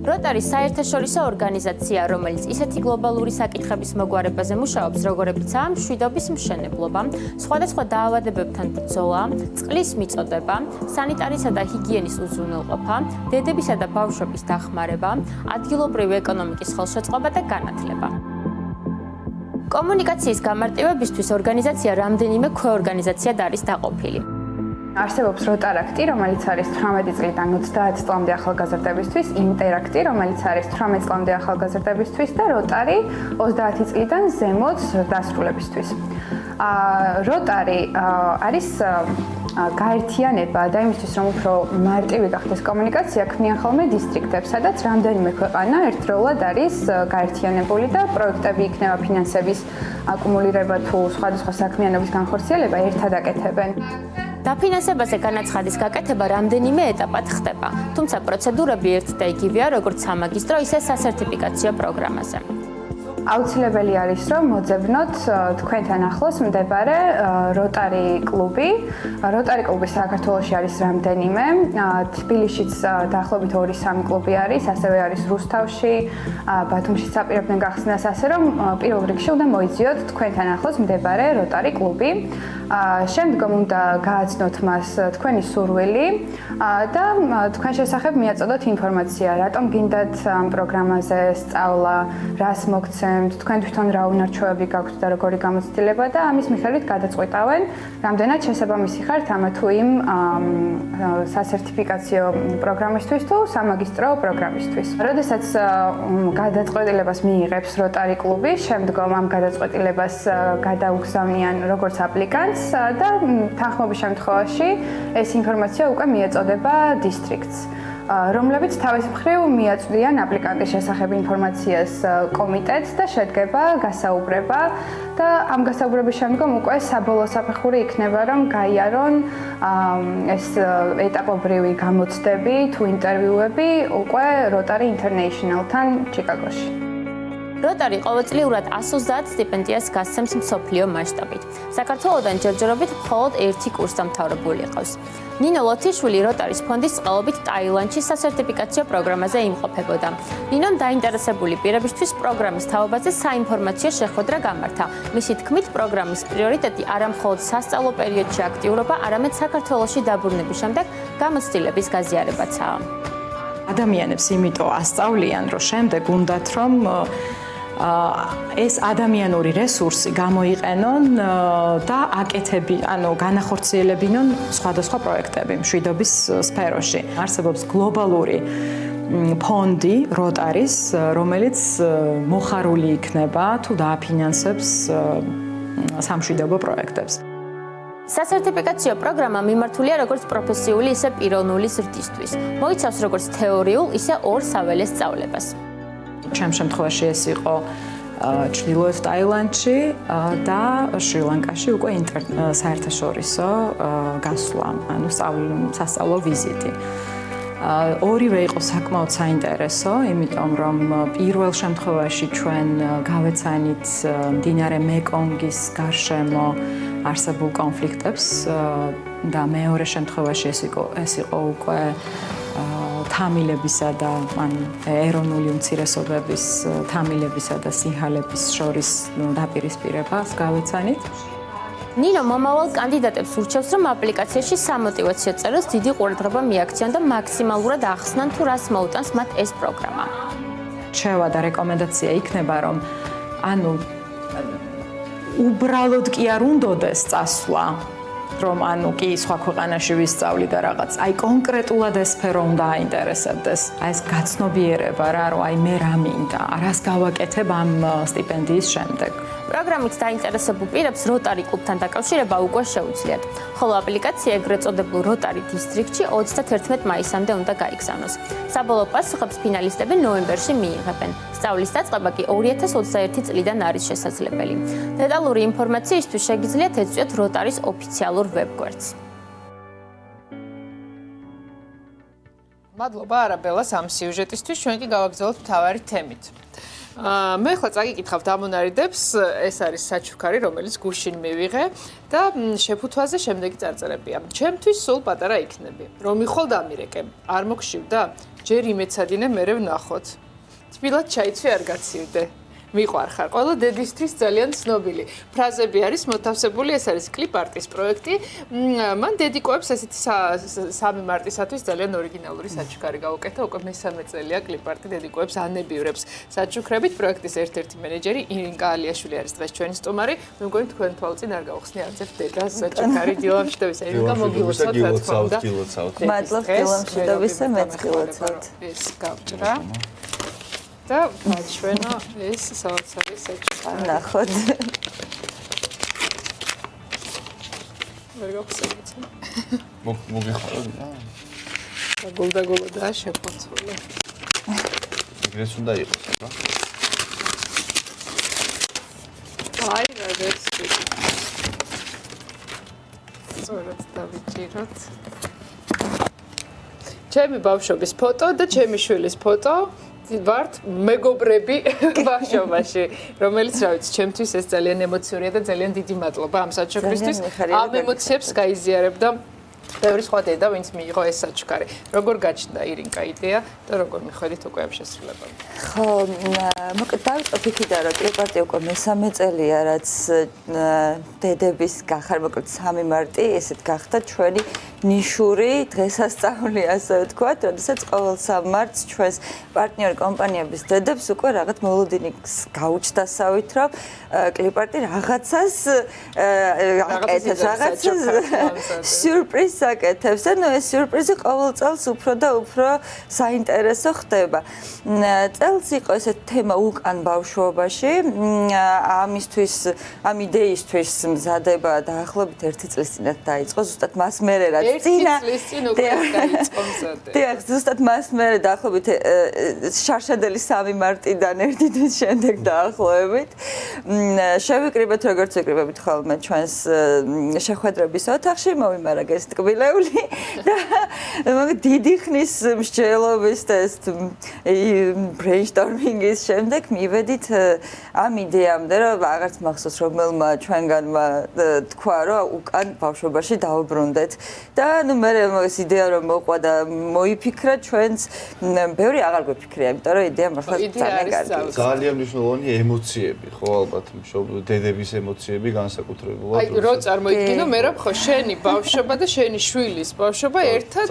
Speaker 16: როტარი საერთაშორისო ორგანიზაცია, რომელიც ისეთი გლობალური საკითხების მოგვარებაზე მუშაობს, როგორებიცაა მშვიდობის მშენებლობა, სხვადასხვა დაავადებებთან ბრძოლა, წყლის მიწოდება, სანიტარისა და ჰიგიენის უზრუნველყოფა, დედებისა და ბავშვების დახმარება, ადგილობრივი ეკონომიკის ხელშეწყობა და განათლება. კომუნიკაციის გამარტივებისთვის ორგანიზაცია რამდენიმე ქვეორგანიზაციად არის დაყოფილი.
Speaker 17: არსებობს როტარაქტი, რომელიც არის 18 წლიდან 30 წლამდე ახალგაზრდებისთვის, ინტერაქტი, რომელიც არის 18 წლამდე ახალგაზრდებისთვის და როტარი 30 წლიდან ზემოთ დასრულებისთვის. როტარი არის გაერთიანება და იმისთვის, რომ უფრო მარტივი გახდეს კომუნიკაცია, ქმნიან ხოლმე დისტრიქტებს, სადაც რამდენიმე ქვეყანა ერთდროულად არის გაერთიანებული და პროექტები იქნება ფინანსების აკუმულირება თუ სხვადასხვა საქმიანობის განხორციელება ერთად აკეთებენ. დაფინანსებაზე განაცხადის გაკეთება რამდენიმე ეტაპად ხდება, თუმცა პროცედურები ერთ და იგივეა, როგორც სამაგისტრო, ისე სასერტიფიკაციო პროგრამაზე. აუცილებელი არის, რომ მოძებნოთ თქვენთან ახლოს მდებარე როტარი კლუბი. როტარი კლუბი საქართველოში არის რამდენიმე, თბილისშიც დაახლოებით 2-3 კლუბი არის, ასევე არის რუსთავში, ბათუმშიც აპირებდნენ გახსნას, ასე რომ პირველ რიგში უნდა მოიძიოთ თქვენთან ახლოს მდებარე როტარი კლუბი. შემდგომ უნდა გააცნოთ მას თქვენი სურვილი და თქვენ შესახებ მიაწოდოთ ინფორმაცია, რატომ გინდათ ამ პროგრამაზე სწავლა, რას მოგცემთ, თქვენ თვითონ რა უნარჩვევები გაქვთ და როგორი გამოცდილება და ამის მიხედვით გადაწყვეტავენ, რამდენად შესაბამისი ხართ ამა თუ იმ სასერტიფიკაციო პროგრამისთვის თუ სამაგისტრო პროგრამისთვის. როდესაც გადაწყვეტილებას მიიღებს როტარი კლუბი, შემდგომ ამ გადაწყვეტილებას გადაუგზავნიან როგორც აპლიკანტს და თანხმობის შემთხვევაში ეს ინფორმაცია უკვე მიეწოდება დისტრიქტს, რომლებიც თავის მხრივ მიაწვდიან აპლიკანტის შესახებ ინფორმაციას კომიტეტს და შედგება გასაუბრება და ამ გასაუბრების შემდგომ უკვე საბოლოო საფეხური იქნება, რომ გაიარონ ეს ეტაპობრივი გამოცდები თუ ინტერვიუები უკვე როტარი ინტერნეიშნალთან ჩიკაგოში. როტარი ყოველწლიურად 130 სტიპენდიას გასცემს მსოფლიო მასშტაბით. საქართველოდან ჯერჯერობით მხოლოდ 1 კურსდამთავრებული ყავს. ნინო ლოთიშვილი როტარის ფონდის წყალობით ტაილანდში სასერტიფიკაციო პროგრამაზე იმყოფებოდა. ნინომ დაინტერესებული პირებისთვის პროგრამის თაობაზე საინფორმაციო შეხვედრა გამართა. მისი თქმით, პროგრამის პრიორიტეტი არა მხოლოდ სასწავლო პერიოდში აქტიურობა, არამედ საქართველოში დაბრუნების შემდეგ გამოცდილების გაზიარებაცაა.
Speaker 14: ადამიანებს იმიტომ ასწავლიან, რომ შემდეგ უნდათ რომ ეს ადამიანური რესურსი გამოიყენონ და განახორციელებინონ სხვადასხვა პროექტები მშვიდობის სფეროში. არსებობს გლობალური ფონდი როტარის, რომელიც მოხარული იქნება თუ დააფინანსებს სამშვიდობო პროექტებს.
Speaker 16: სასერტიფიკაციო პროგრამა მიმართულია როგორც პროფესიული, ისე პიროვნული ზრდისთვის. მოიცავს როგორც თეორიულ, ისე ორ საველეს სწავლებას.
Speaker 14: ჩემ შემთხვევაში ეს იყო ჩრდილოეთ ტაილანდში და შრი-ლანკაში უკვე საერთაშორისო გასვლა, ანუ სასწავლო ვიზიტი. ორივე იყო საკმაოდ საინტერესო, იმიტომ რომ პირველ შემთხვევაში ჩვენ გავეცანით მდინარე მეკონგის გარშემო არსებულ კონფლიქტებს და მეორე შემთხვევაში ეს იყო უკვე თამილებისა და ეროვნული უმცირესობების თამილებისა და სინჰალების შორის დაპირისპირებას გავეცანით.
Speaker 16: ნინო მომავალ კანდიდატებს ურჩევს, რომ აპლიკაციაში სამოტივაციო წერილს დიდი ყურადღება მიაქციონ და მაქსიმალურად ახსნან თუ რას მოუტანს მათ ეს პროგრამა.
Speaker 14: რჩევა და რეკომენდაცია იქნება, რომ უბრალოდ კი არ უნდოდეს წასვლა რომ ანუ კი სხვა ქვეყანაში ვისწავლი და რაღაც აი კონკრეტულად ეს სფერო უნდა აინტერესებდეს აი ეს გაცნობიერება რა რომ აი მე რა მინდა რას გავაკეთებ ამ სტიპენდიის შემდეგ
Speaker 16: პროგრამით დაინტერესებულ პირებს როტარი კლუბთან დაკავშირება უკვე შეუძლიათ. ხოლო აპლიკაცია ეგრეთ წოდებულ როტარი დისტრიქტში 31 მაისამდე უნდა გაიგზავნოს. საბოლოო პასუხებს ფინალისტები ნოემბერში მიიღებენ. სწავლის დაწყება კი 2021 წლიდან არის შესაძლებელი. დეტალური ინფორმაციისთვის შეგიძლიათ ეწვიოთ როტარის ოფიციალურ ვებგვერდს.
Speaker 1: მადლობა არაბელას ამ სიუჟეტისთვის, ჩვენ კი გავაგრძელოთ მთავარი თემით. მე ახლა წაგიკითხავ დამონარიდებს, ეს არის საჩუქარი, რომელიც გუშინ მივიღე და შეფუთვაზე შემდეგი წარწერებია. ჩემთვის სულ პატარა იქნები. რომ იხვალ დამირეკე, არ მოგშივდა? ჯერ იმეცადინე, მერე ვნახოთ. თბილად ჩაიცვი არ გაცივდე. მიყვარხარ. ყველა დედისთვის ძალიან ცნობილი ფრაზები არის მოთავსებული, ეს არის კლიპ-არტის პროექტი. მან დედიკოებს ესეთი 3 მარტისათვის ძალიან ორიგინალური საჩუქარი გაუკეთა. უკვე მესამე წელია კლიპ-არტი დედიკოებს ანებიურებს საჩუქრებით. პროექტის ერთ-ერთი მენეჯერი ირინკა ალიაშვილი არის დღეს ჩვენი სტუმარი. მე მგონი თქვენ თვალწინ არ გავხსნი არც ერთ დედას საჩუქარი დილა მშვიდობისა. ირინკა მოგილოცავთ რა თქმა უნდა.
Speaker 9: მადლობა დილა მშვიდობისა, მეც გილოცავთ.
Speaker 1: ეს გავჭრა. და გაჩვენა ეს საოცარი საჩუქარი.
Speaker 9: ნახოთ.
Speaker 1: ვერ გავხსენეთ.
Speaker 2: მოგიხარო და
Speaker 1: გულდაგულადაა შეფოცული.
Speaker 2: ეგრეც უნდა იყოს, რა.
Speaker 1: აი რა გეცი. სწორად დავიჭიროთ. ჩემი ბავშვობის ფოტო და ჩემი შვილის ფოტო ვართ მეგობრები ბავშვობაში, რომელიც რა ვიცი, ჩემთვის ეს ძალიან ემოციურია და ძალიან დიდი მადლობა ამ საჩუქრისთვის. ამ ემოციებს გაიზიარებ და ბევრი სხვა დედა, ვინც მიიღო ეს საჩუქარი. როგორ გაჩნდა ირინკა იდეა და როგორ მიხვედით უკვე ამ შესრულებამ?
Speaker 9: ხო, მოკლედ დავიწყოთ იქიდან, რომ კლიპ-არტი უკვე მესამე წელია, რაც დედების გახარ, მოკლედ 3 მარტი, ესეთ გახდა ჩვენი ნიშური დღესასწაული, ასე ვთქვათ, როდესაც ყოველ 3 მარტს ჩვენს პარტნიორ კომპანიების დედებს უკვე რაღაც მოლოდინის გაუჩნდასავით, რომ კლიპ-არტი რაღაცას აკეთებს, რაღაცას სიურპრიზს აკეთებს და ეს სიურპრიზი ყოველ წელს უფრო და უფრო საინტერესო ხდება. წელს იყო ესეთ თემა უკან ბავშვობაში, ამისთვის, ამ იდეისთვის მზადება დაახლოებით 1 წლის წინათ დაიწყო, ზუსტად მას მერე რაც წინა დიახ, ზუსტად მას მერე დაახლოებით შარშადელი 3 მარტიდან 1 თვის შემდეგ დაახლოებით. შევიკრიბეთ როგორც ვიკრიბებით ხოლმე ჩვენს შეხვედრების ოთახში, მოვიმარაგე ეს ტკბილეული და დიდი ხნის მსჯელობის და ეს brainstorming-ის შემდეგ მივედით ამ იდეამდე, რომ აღარც მახსოვს რომელმა ჩვენგანმა თქვა, რომ უკან ბავშვობაში დავუბრუნდეთ. და ნუ მე ეს იდეა რომ მოყვა და მოიფიქრა ჩვენც ბევრი აღარ გვიფიქრია, იმიტომ რომ იდეა მართლა ძალიან კარგია.
Speaker 2: ძალიან მნიშვნელოვანი ემოციები, ხო ალბათ, დედების ემოციები განსაკუთრებულად.
Speaker 1: აი, რო წარმოიდგინო, მე რა ხო შენი ბავშვობა და შენი შვილის ბავშვობა ერთად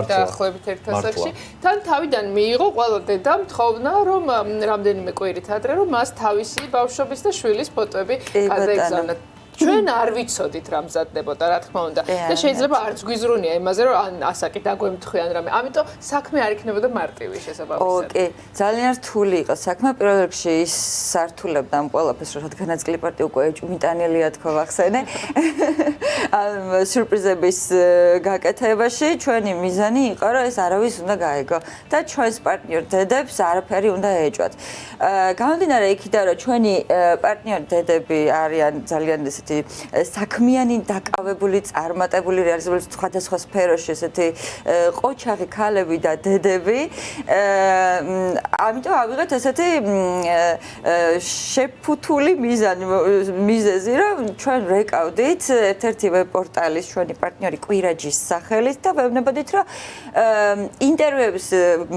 Speaker 1: დაახლოებით ერთ ასაკში. თან თავიდან მიიღო ყველა დედამ თხოვნა, რომ რამდენიმე კვირით ადრე რომ მას თავისი ბავშვობის და შვილის ფოტოები გადაეგზავნა. ჩვენ არ ვიცოდით რა მზადდებოდა, რა თქმა უნდა. და შეიძლება არც გვიზრუნია იმაზე, რომ ან ასაკი დაგვემთხვი ან რამე. ამიტომ საქმე არ იქნებოდა მარტივი შესაბამისად.
Speaker 9: ოკეი, ძალიან რთული იყო საქმე. პირველ რიგში ის სართულებდა ამ ყველაფერს, რადგანაც კლიპ-არტი უკვე ეჭვმიტანილია თქვა ვახსენე. ამ სიურპრიზების გაკეთებაში ჩვენი მიზანი იყო, რომ ეს არავის უნდა გაეგო და ჩვენს პარტნიორ დედებს არაფერი უნდა ეჭვათ. გამომდინარე იქიდან, რომ ჩვენი პარტნიორ დედები არიან ძალიან ესეთი საქმიანი, დაკავებული, წარმატებული, რეალიზებული სხვადასხვა სფეროში ესეთი ყოჩაღი ქალები და დედები. ამიტომ ავიღეთ ესეთი შეფუთული მიზეზი, რომ ჩვენ რეკავდით ერთ-ერთი ვებ-პორტალის ჩვენი პარტნიორი კვირაჯის სახელით და ვეუბნებოდით, რომ ინტერვიუების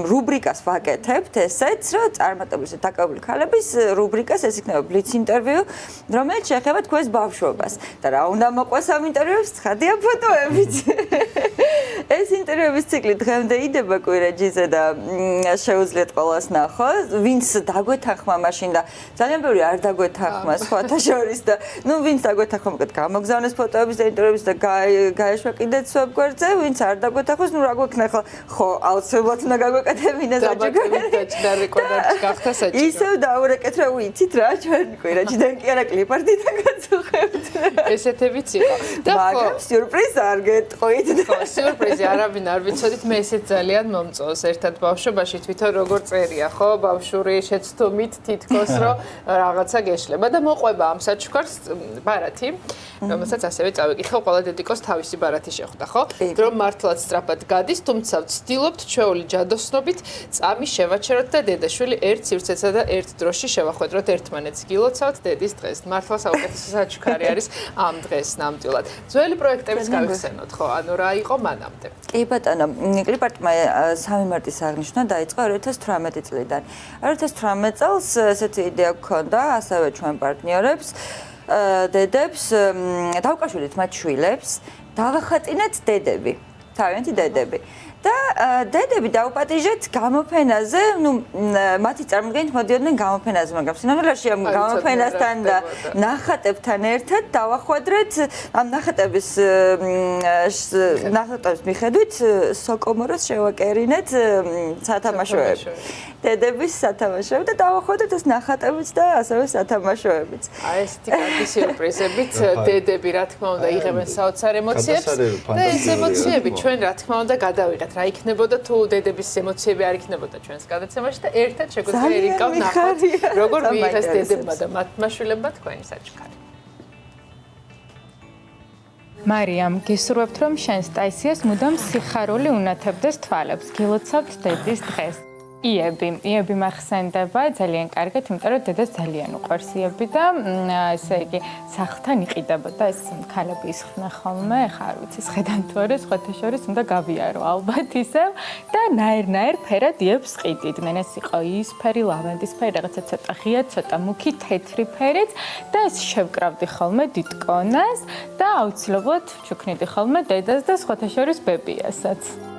Speaker 9: რუბრიკას ვაკეთებთ, ესეც, რომ წარმატებული, დაკავებული ქალების რუბრიკას, ეს იქნება ბლიც ინტერვიუ, რომელიც შეეხება თქვენს ბავშვობას. მეშვობას და რა უნდა მოყვას ამ ინტერვიუებს ცხადია ფოტოებით. ეს ინტერვიუების ციკლი დღემდე იდება კვირაჯიზე და შეუძლიათ ყველას ნახოს. ვინც დაგვეთანხმა მაშინ და ძალიან ბევრი არ დაგვეთანხმა სხვათა შორის და ნუ ვინც დაგვეთანხმა მოკეთ გამოგზავნეს ფოტოების და ინტერვიუების და გაეშვა კიდეც ვებგვერდზე, ვინც არ დაგვეთანხმეს, ნუ რა გვექნა ახლა ხო აუცილებლად უნდა გაგვეკეთებინა საჭირო. ისევ დაურეკეთ რა ვიცით რა ჩვენ კვირაჯიდან კი არა კლიპარდიდან გაწუხებთ.
Speaker 1: ესეთებიც იყო.
Speaker 9: მაგრამ სიურპრიზ არ გეტყვით.
Speaker 1: ხო, სიურპრიზი არავინ არ ვიცოდით, მე ესეც ძალიან მომწონს ერთად ბავშვობაში თვითონ როგორ წერია, ხო, ბავშვური შეცდომით თითქოს რომ რაღაცა გეშლება და მოყვება ამ საჩუქარს ბარათი, რომელსაც ასევე წავიკითხავ, ყველა დედიკოს თავისი ბარათი შეხვდა, ხო? რომ მართლაც სწრაფად გადის, თუმცა ვცდილობთ ჩვეული ჯადოსნობით წამი შევაჩეროთ და დედაშვილი ერთ სივრცესა და ერთ დროში შევახვედროთ ერთმანეთს. გილოცავთ დედის დღეს. მართლა საუკეთესო საჩუქარი არის ამ დღეს ნამდვილად. ძველი პროექტებიც გავიხსენოთ, ხო? ანუ რა იყო მანამდე?
Speaker 9: კი ბატონო, კლიპარტმა 3 მარტის აღნიშვნა დაიწყო 2018 წლიდან. 2018 წელს ესეთი იდეა გქონდა ასევე ჩვენ პარტნიორებს, დედებს, დავკავშირეთ მათ შვილებს, დავახატინეთ დედები, თავიანთი დედები. და დედები დაუპატიჟეთ გამოფენაზე, ნუ მათი წარმოდგენით მოდიოდნენ გამოფენაზე, მაგრამ სინამდვილეში ამ გამოფენასთან და ნახატებთან ერთად დავახვედრეთ ამ ნახატების მიხედვით სოკომოროს შევაკერინეთ სათამაშოები. დედების სათამაშოები და დავახვედრეთ ეს ნახატებიც და ასევე სათამაშოებიც.
Speaker 1: აი ესეთი კარგი სიურპრიზებით დედები რა თქმა უნდა იღებენ საოცარ ემოციებს და ეს ემოციები ჩვენ რა თქმა უნდა გადავიღეთ. რა იქნებოდა თუ დედების ემოციები არ იქნებოდა ჩვენს გადაცემაში და ერთად შეგვიძლია ერიკავ ნახოთ როგორ მიიღეს დედებმა და მათმა შვილებმა თქვენი საჩუქარი.
Speaker 18: მარიამ, გისურვებთ რომ შენს ტაისიას მუდამ სიხარული უნათებდეს თვალებს. გილოცავთ დედის დღეს. იები მახსენდება ძალიან კარგად, იმიტომ რომ დედას ძალიან უყვარს იები და ესე იგი სახლთან იყიდებოდა ეს ქალები ისხნა ხოლმე, ხა არ ვიცი, სხედან თუ არა, სხვათა შორის უნდა გავიარო ალბათ ისევ და ნაირ ფერად იებს ყიდიდნენ. ეს იყო იისფერი, ლავანდისფერი, რაღაცა ცოტა ღია, ცოტა მუქი, თეთრი ფერიც და ეს შევკრავდი ხოლმე დიდკონას და აუცილებლად ჩუქნიდი ხოლმე დედას და სხვათა შორის ბებიასაც.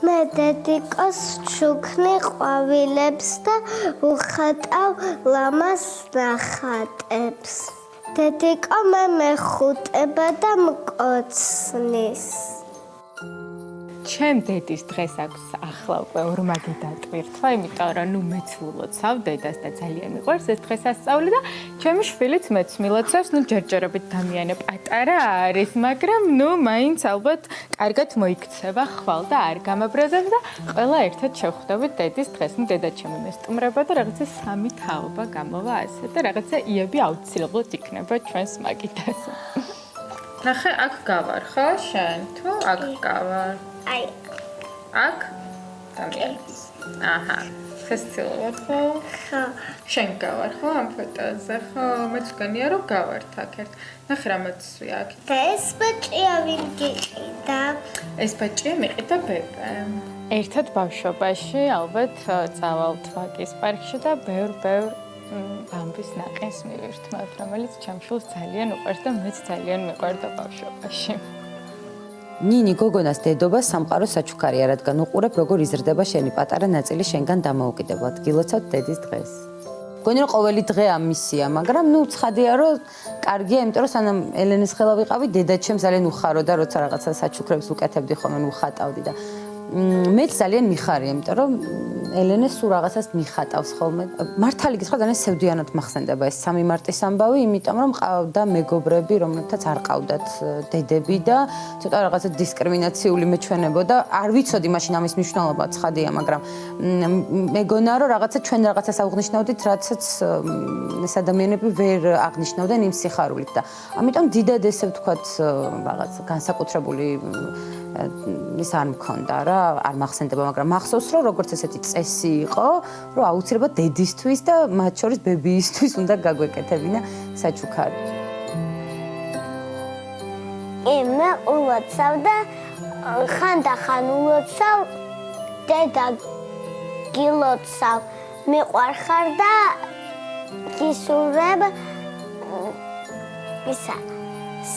Speaker 19: მე დედიკოს ჩუქნი ყვავილებს და უხატავ ლამას ნახატებს. დედიკო მე მეხუტება და მკოცნის.
Speaker 18: ჩემ დედის დღეს აქვს ახლა უკვე ორმაგი დატვირთვა, იმიტომ რომ ნუ მეც ვილოცავ დედას და ძალიან მიყვარს ეს დღესასწაული და ჩემი შვილიც მეც მილოცავს, ნუ ჯერჯერობით დამიანე პატარა არის, მაგრამ ნუ მაინც ალბათ კარგად მოიქცევა ხვალ და არ გამაბრაზებს და ყველა ერთად შევხვდებით დედის დღეს. ნუ დედა ჩემი მესტუმრება და რაღაცა 3 თაობა გამოვა ასე და რაღაცა იები აუცილებლად იქნება ჩვენს მაგიდას. ნახე, აქ გავარ ხო შენ? თუ აქ გავარ?
Speaker 19: აი
Speaker 18: აქ დამიანეს. აჰა. ფესტივალად ხო?
Speaker 19: ხო.
Speaker 18: შენ გავარ ხო ამ ფოტოზე? ხო, მეც ვგანია რომ გავართ აქ ერთ. ნახე რა მოცვია აქ.
Speaker 19: და ეს ბაჭია ვინ გიყიდა?
Speaker 18: ეს ბაჭია მიყიდა ბებემ. ერთად ბავშვობაში ალბათ წავალთ ვაკის პარკში და ბევრ ბამბის ნაყენს მივირთმევთ, რომელიც ჩემ შვილს ძალიან უყვარს და მეც ძალიან მიყვარდა ბავშვობაში.
Speaker 20: ნინი გოგონას დედობა სამყარო საჩუქარია, რადგან უყურებ როგორ იზრდება შენი პატარა ნაწილი შენგან დამოუკიდებლად. გილოცავთ დედის დღეს. გონი რომ ყოველი დღე ამისია, მაგრამ ნუ ცხადია რომ კარგია, იმიტომ რომ სანამ ელენეს ხელა ვიყავი, დედა ჩემს ძალიან უხაროდა, როცა რაღაცა საჩუქრებს უკეთებდი ხოლმე, უხატავდი და მეც ძალიან მიხარია, იმიტომ რომ ელენე სულ რაღაცას მიხატავს ხოლმე. მართალი გითხრა ძალიან სევდიანად მახსენდება ეს 3 მარტის ამბავი, იმიტომ რომ ყავდა მეგობრები, რომლებთაც არ ყავდათ დედები და ცოტა რაღაცა დისკრიმინაციული მეჩვენებოდა. არ ვიცოდი მაშინ ამის მნიშვნელობა, ცხადია, მაგრამ მეგონა რომ რაღაცა ჩვენ რაღაცას აღნიშნავდით, რაცაც ეს ადამიანები ვერ აღნიშნავდნენ იმ სიხარულით და ამიტომ დიდად ესე ვთქვათ რაღაც განსაკუთრებული ის არ მქონდა რა, არ მახსენდება, მაგრამ მახსოვს რომ როგორც ესეთი წესი იყო, რომ აუცილებლად დედისთვის და მათ შორის ბებიისთვის უნდა გაგვეკეთებინა საჩუქარი.
Speaker 19: მე ულოცავ და ხანდახან ულოცავ, დედა გილოცავ, მიყვარხარ და გისურვებ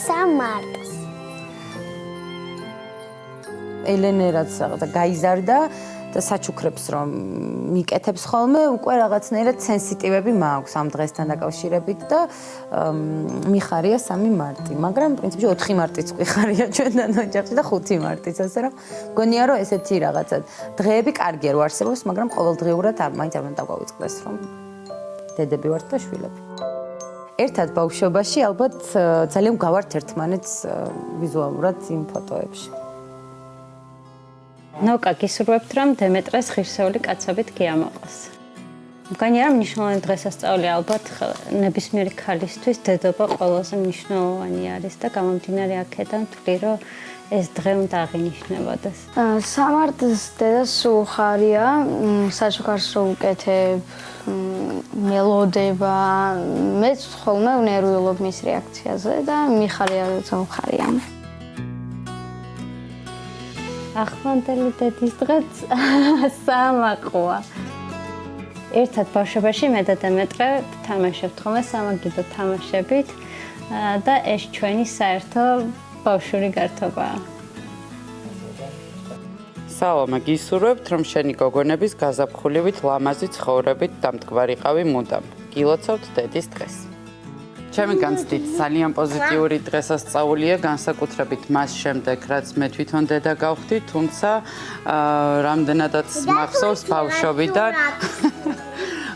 Speaker 19: სამარტს.
Speaker 20: ელენე რაც რაღაცა გაიზარდა და საჩუქრებს რომ მიკეთებს ხოლმე, უკვე რაღაცნაირად სენსიტივები მაქვს ამ დღესთან დაკავშირებით და მიხარია 3 მარტი, მაგრამ პრინციპში 4 მარტიც გვიხარია ჩვენთან ოჯახში და 5 მარტიც, ასე რომ მგონია რომ ესეთი რაღაცა დღეები კარგია რომ არსებობს, მაგრამ ყოველდღიურად მაინც არ უნდა დაგვავიწყდეს რომ დედები ვართ და შვილები. ერთად ბავშვობაში ალბათ ძალიან გავართ ერთმანეთს ვიზუალურად იმ ფოტოებში.
Speaker 12: ნოკა გისურვებთ რომ დემეტრეს ღირსეული კაცობით გიამოყოს. მგონია რომ მნიშვნელოვანი დღესასწაული ალბათ ნებისმიერი ქალისთვის დედობა ყველაზე მნიშვნელოვანი არის და გამომდინარე აქედან ვთვლი რომ ეს დღე უნდა აღინიშნებოდეს.
Speaker 21: სამარტს დედას უხარია, საჩუქარს რო უკეთებ, მელოდება, მეც ხოლმე ვნერვიულობ მის რეაქციაზე და მიხარია როცა უხარია.
Speaker 12: ახლანდელი დედის დღეც სამაყოა. ერთად ბავშვობაში მე და დემეტრე თამაშობთ ხოლმე სამაგიდო თამაშებით და ეს ჩვენი საერთო ბავშვური გართობაა.
Speaker 22: სალამე, გისურვებთ რომ შენი გოგონების გაზაფხულივით ლამაზი ცხოვრებით დამტკბარიყავი მუდამ. გილოცავთ დედის დღეს. ჩემი განცდით ძალიან პოზიტიური დღესასწაულია, განსაკუთრებით მას შემდეგ, რაც მე თვითონ დედა გავხდი, თუმცა რამდენადაც მახსოვს ბავშვობიდან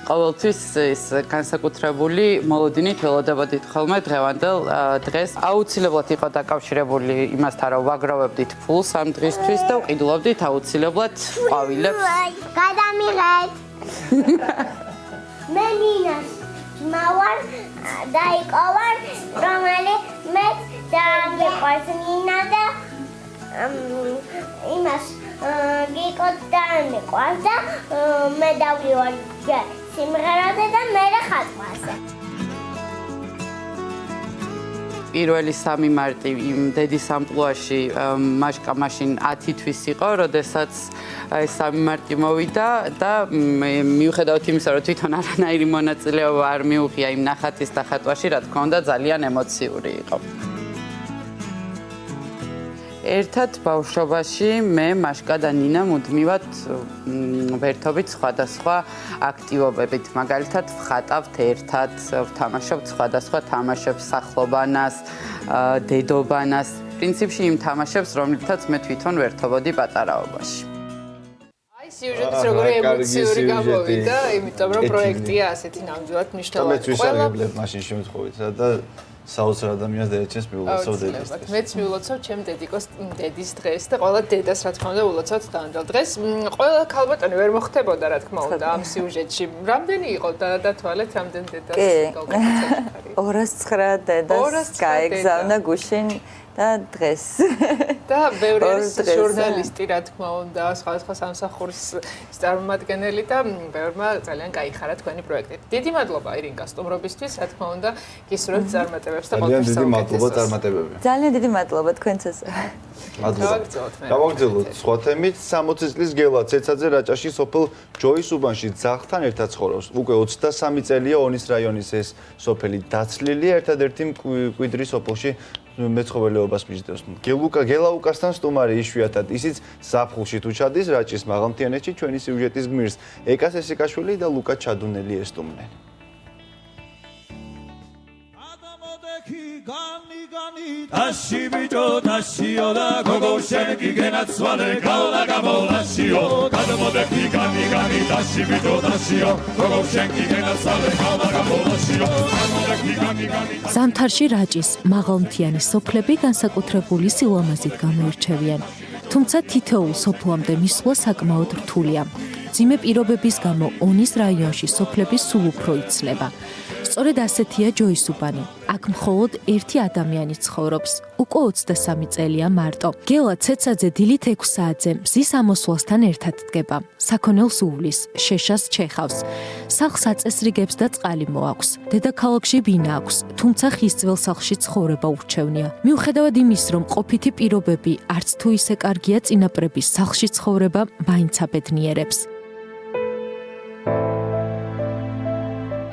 Speaker 22: ყოველთვის ეს განსაკუთრებული მოლოდინით ველოდებოდით ხოლმე დღევანდელ დღეს. აუცილებლად იყო დაკავშირებული იმასთან, რომ ვაგროვებდით ფულს ამ დღისთვის და ვყიდულობდით აუცილებლად ყვავილებს.
Speaker 19: გადამიღეთ. მე ნინას მავარ და იკოვარ, რომელიც მეც ძალიან გიყვარს ნინა და იმას გიკო ძალიან მიყვარს და მე დავივარ სიმღერაზე და მე ხატვაზე.
Speaker 22: პირველი 3 მარტი იმ დედის ამპლუაში მაშკა მაშინ 10 თვის იყო, როდესაც ეს 3 მარტი მოვიდა და მიუხედავად იმისა, რომ თვითონ არანაირი მონაწილეობა არ მიუღია იმ ნახატის დახატვაში, რა თქმა უნდა, ძალიან ემოციური იყო. ერთად ბავშვობაში მე მაშკა და ნინა მუდმივად ვერთობით სხვადასხვა აქტივობებით. მაგალითად, ვხატავთ ერთად, ვთამაშობთ სხვადასხვა თამაშებს, სახლობანას, დედობანას. პრინციპში იმ თამაშებს, რომლითაც მე თვითონ ვერთობოდი პატარაობაში.
Speaker 1: აი, სიუჟეტიც როგორი ემოციური გამოვიდა, იმიტომ რომ პროექტია ასეთი ნამდვილად მნიშვნელოვანი.
Speaker 2: მეც ვისარგებლებ მაშინ შემთხვევით და საოცარ ადამიანს დაეჩენს მიულოცავ დედის დღეს.
Speaker 1: მეც მიულოცავ ჩემ დედის დღეს და ყველა დედას რა თქმა უნდა ულოცავთ დღევანდელ დღეს. ყველა ქალბატონი ვერ მოხდებოდა რა თქმა უნდა ამ სიუჟეტში. რამდენი იყო დათვალეთ რამდენ დედას გოგონაცაჩქარი?
Speaker 23: 209 დედას გაეგზავნა გუშინ და დღეს.
Speaker 1: და ბევრი არის ჟურნალისტი რა თქმა უნდა, სხვადასხვა სამსახურის წარმომადგენელი და ბევრმა ძალიან გაიხარა თქვენი პროექტი. დიდი მადლობა ირინკა სტუმრობისთვის, რა თქმა უნდა, გისურვებთ წარმატებებს და
Speaker 2: ყველაფერს ძალიან დიდი მადლობა წარმატებები.
Speaker 23: ძალიან დიდი მადლობა თქვენცაც.
Speaker 2: გავაგრძელოთ სხვა თემით. 60 წლის გელა ცეცაძე რაჭაში სოფელ ჯოის უბანში ძაღლთან ერთად ცხოვრობს. უკვე 23 წელია ონის რაიონის ეს სოფელი დაცლილია, ერთადერთი მკვიდრი სოფელში მეცხოველეობას მისდევს. გელაუკასთან სტუმარი იშვიათად ისიც ზაფხულში თუ ჩადის რაჭის მაღალმთიანეთში ჩვენი სიუჟეტის გმირს ეკას ესიკაშვილი და ლუკა ჩადუნელი ესტუმრნენ.
Speaker 24: Tashi bicho tashio da gogo shenki genatswale kaula gabolashio kadamodeki gani gani tashi bicho tashio gogo shenki genatswale kaula gabolashio kadamodeki gani gani
Speaker 11: ზამთარში რაჭის მაღალმთიანი სოფლები განსაკუთრებული სილამაზით გამოირჩევიან, თუმცა თითოეულ სოფლამდე მისვლა საკმაოდ რთულია. მძიმე პირობების გამო ონის რაიონში სოფლები სულ უფრო იცლება. სწორედ ასეთია ჯოის უბანი. აქ მხოლოდ ერთი ადამიანი ცხოვრობს. უკვე 23 წელია მარტო. გელა ცეცაძე დილით 6 საათზე მზის ამოსვლასთან ერთად დგება. საქონელს უვლის, შეშას ჩეხავს. სახლს აწესრიგებს და წყალი მოაქვს. დედაქალაქში ბინა აქვს, თუმცა ხისწველ სახლში ცხოვრება ურჩევნია. მიუხედავად იმის, რომ ყოფითი პირობები არც თუ ისე კარგია, წინაპრების სახლში ცხოვრება მაინც აბედნიერებს.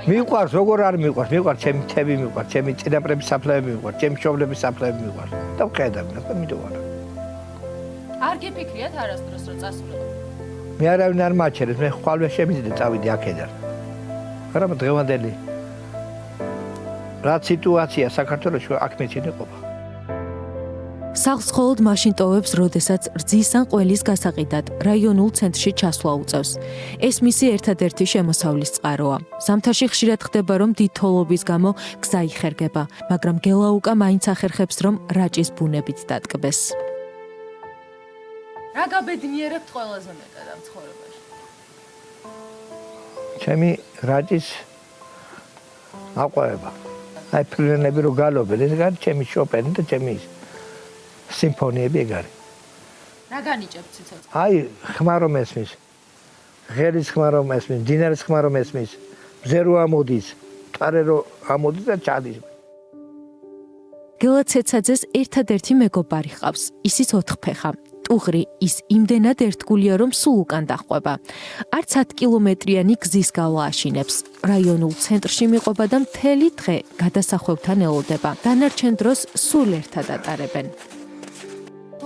Speaker 5: მიყვარს, როგორ არ მიყვარს, მიყვარს ჩემი თები მიყვარს, ჩემი წინაპრების საფლავები მიყვარს, ჩემი მშობლების საფლავები მიყვარს. და ვხედავ, და მიდოვარ.
Speaker 11: არ გიფიქრიათ არასდროს რომ წასულიყო?
Speaker 5: მე არავინ არ მაჩერებს, მე ხვალვე შემიძლია წავიდე აქედან. მაგრამ დღევანდელი რა სიტუაცია საქართველოში აქ მეჩინე ყოფა.
Speaker 11: სახლს მხოლოდ მაშინ ტოვებს, როდესაც რძის ან ყველის გასაყიდად რაიონულ ცენტრში ჩასვლა უწევს. ეს მისი ერთადერთი შემოსავლის წყაროა. ზამთარში ხშირად ხდება, რომ დიდთოლობის გამო გზა იხერგება, მაგრამ გელაუკა მაინც ახერხებს, რომ რაჭის ბუნებით დატკბეს. რა გაბედნიერებთ ყველაზე მეტად ამ ცხოვრებაში?
Speaker 5: ჩემი რაჭის აყვავება. აი ფრენები რო გალობენ, ეს გარი ჩემი შოპენი და ჩემი სიმფონიები ეგ არის.
Speaker 11: რა განიჭებთ ციცოცხლე?
Speaker 5: აი ხმა რომ ესმის, ღერის ხმა რომ ესმის, დინარის ხმა რომ ესმის, მზე რო ამოდის, ტარე რო ამოდის და ჩადის.
Speaker 11: გელა ცეცაძეს ერთადერთი მეგობარი ჰყავს, ისიც ოთხფეხა. ტუღრი ის იმდენად ერთგულია, რომ სულ უკან დაჰყვება. არც 10 კილომეტრიანი გზის გავლა აშინებს. რაიონულ ცენტრში მიყვება და მთელი დღე გადასახვევთან ელოდება. დანარჩენ დროს სულ ერთად ატარებენ.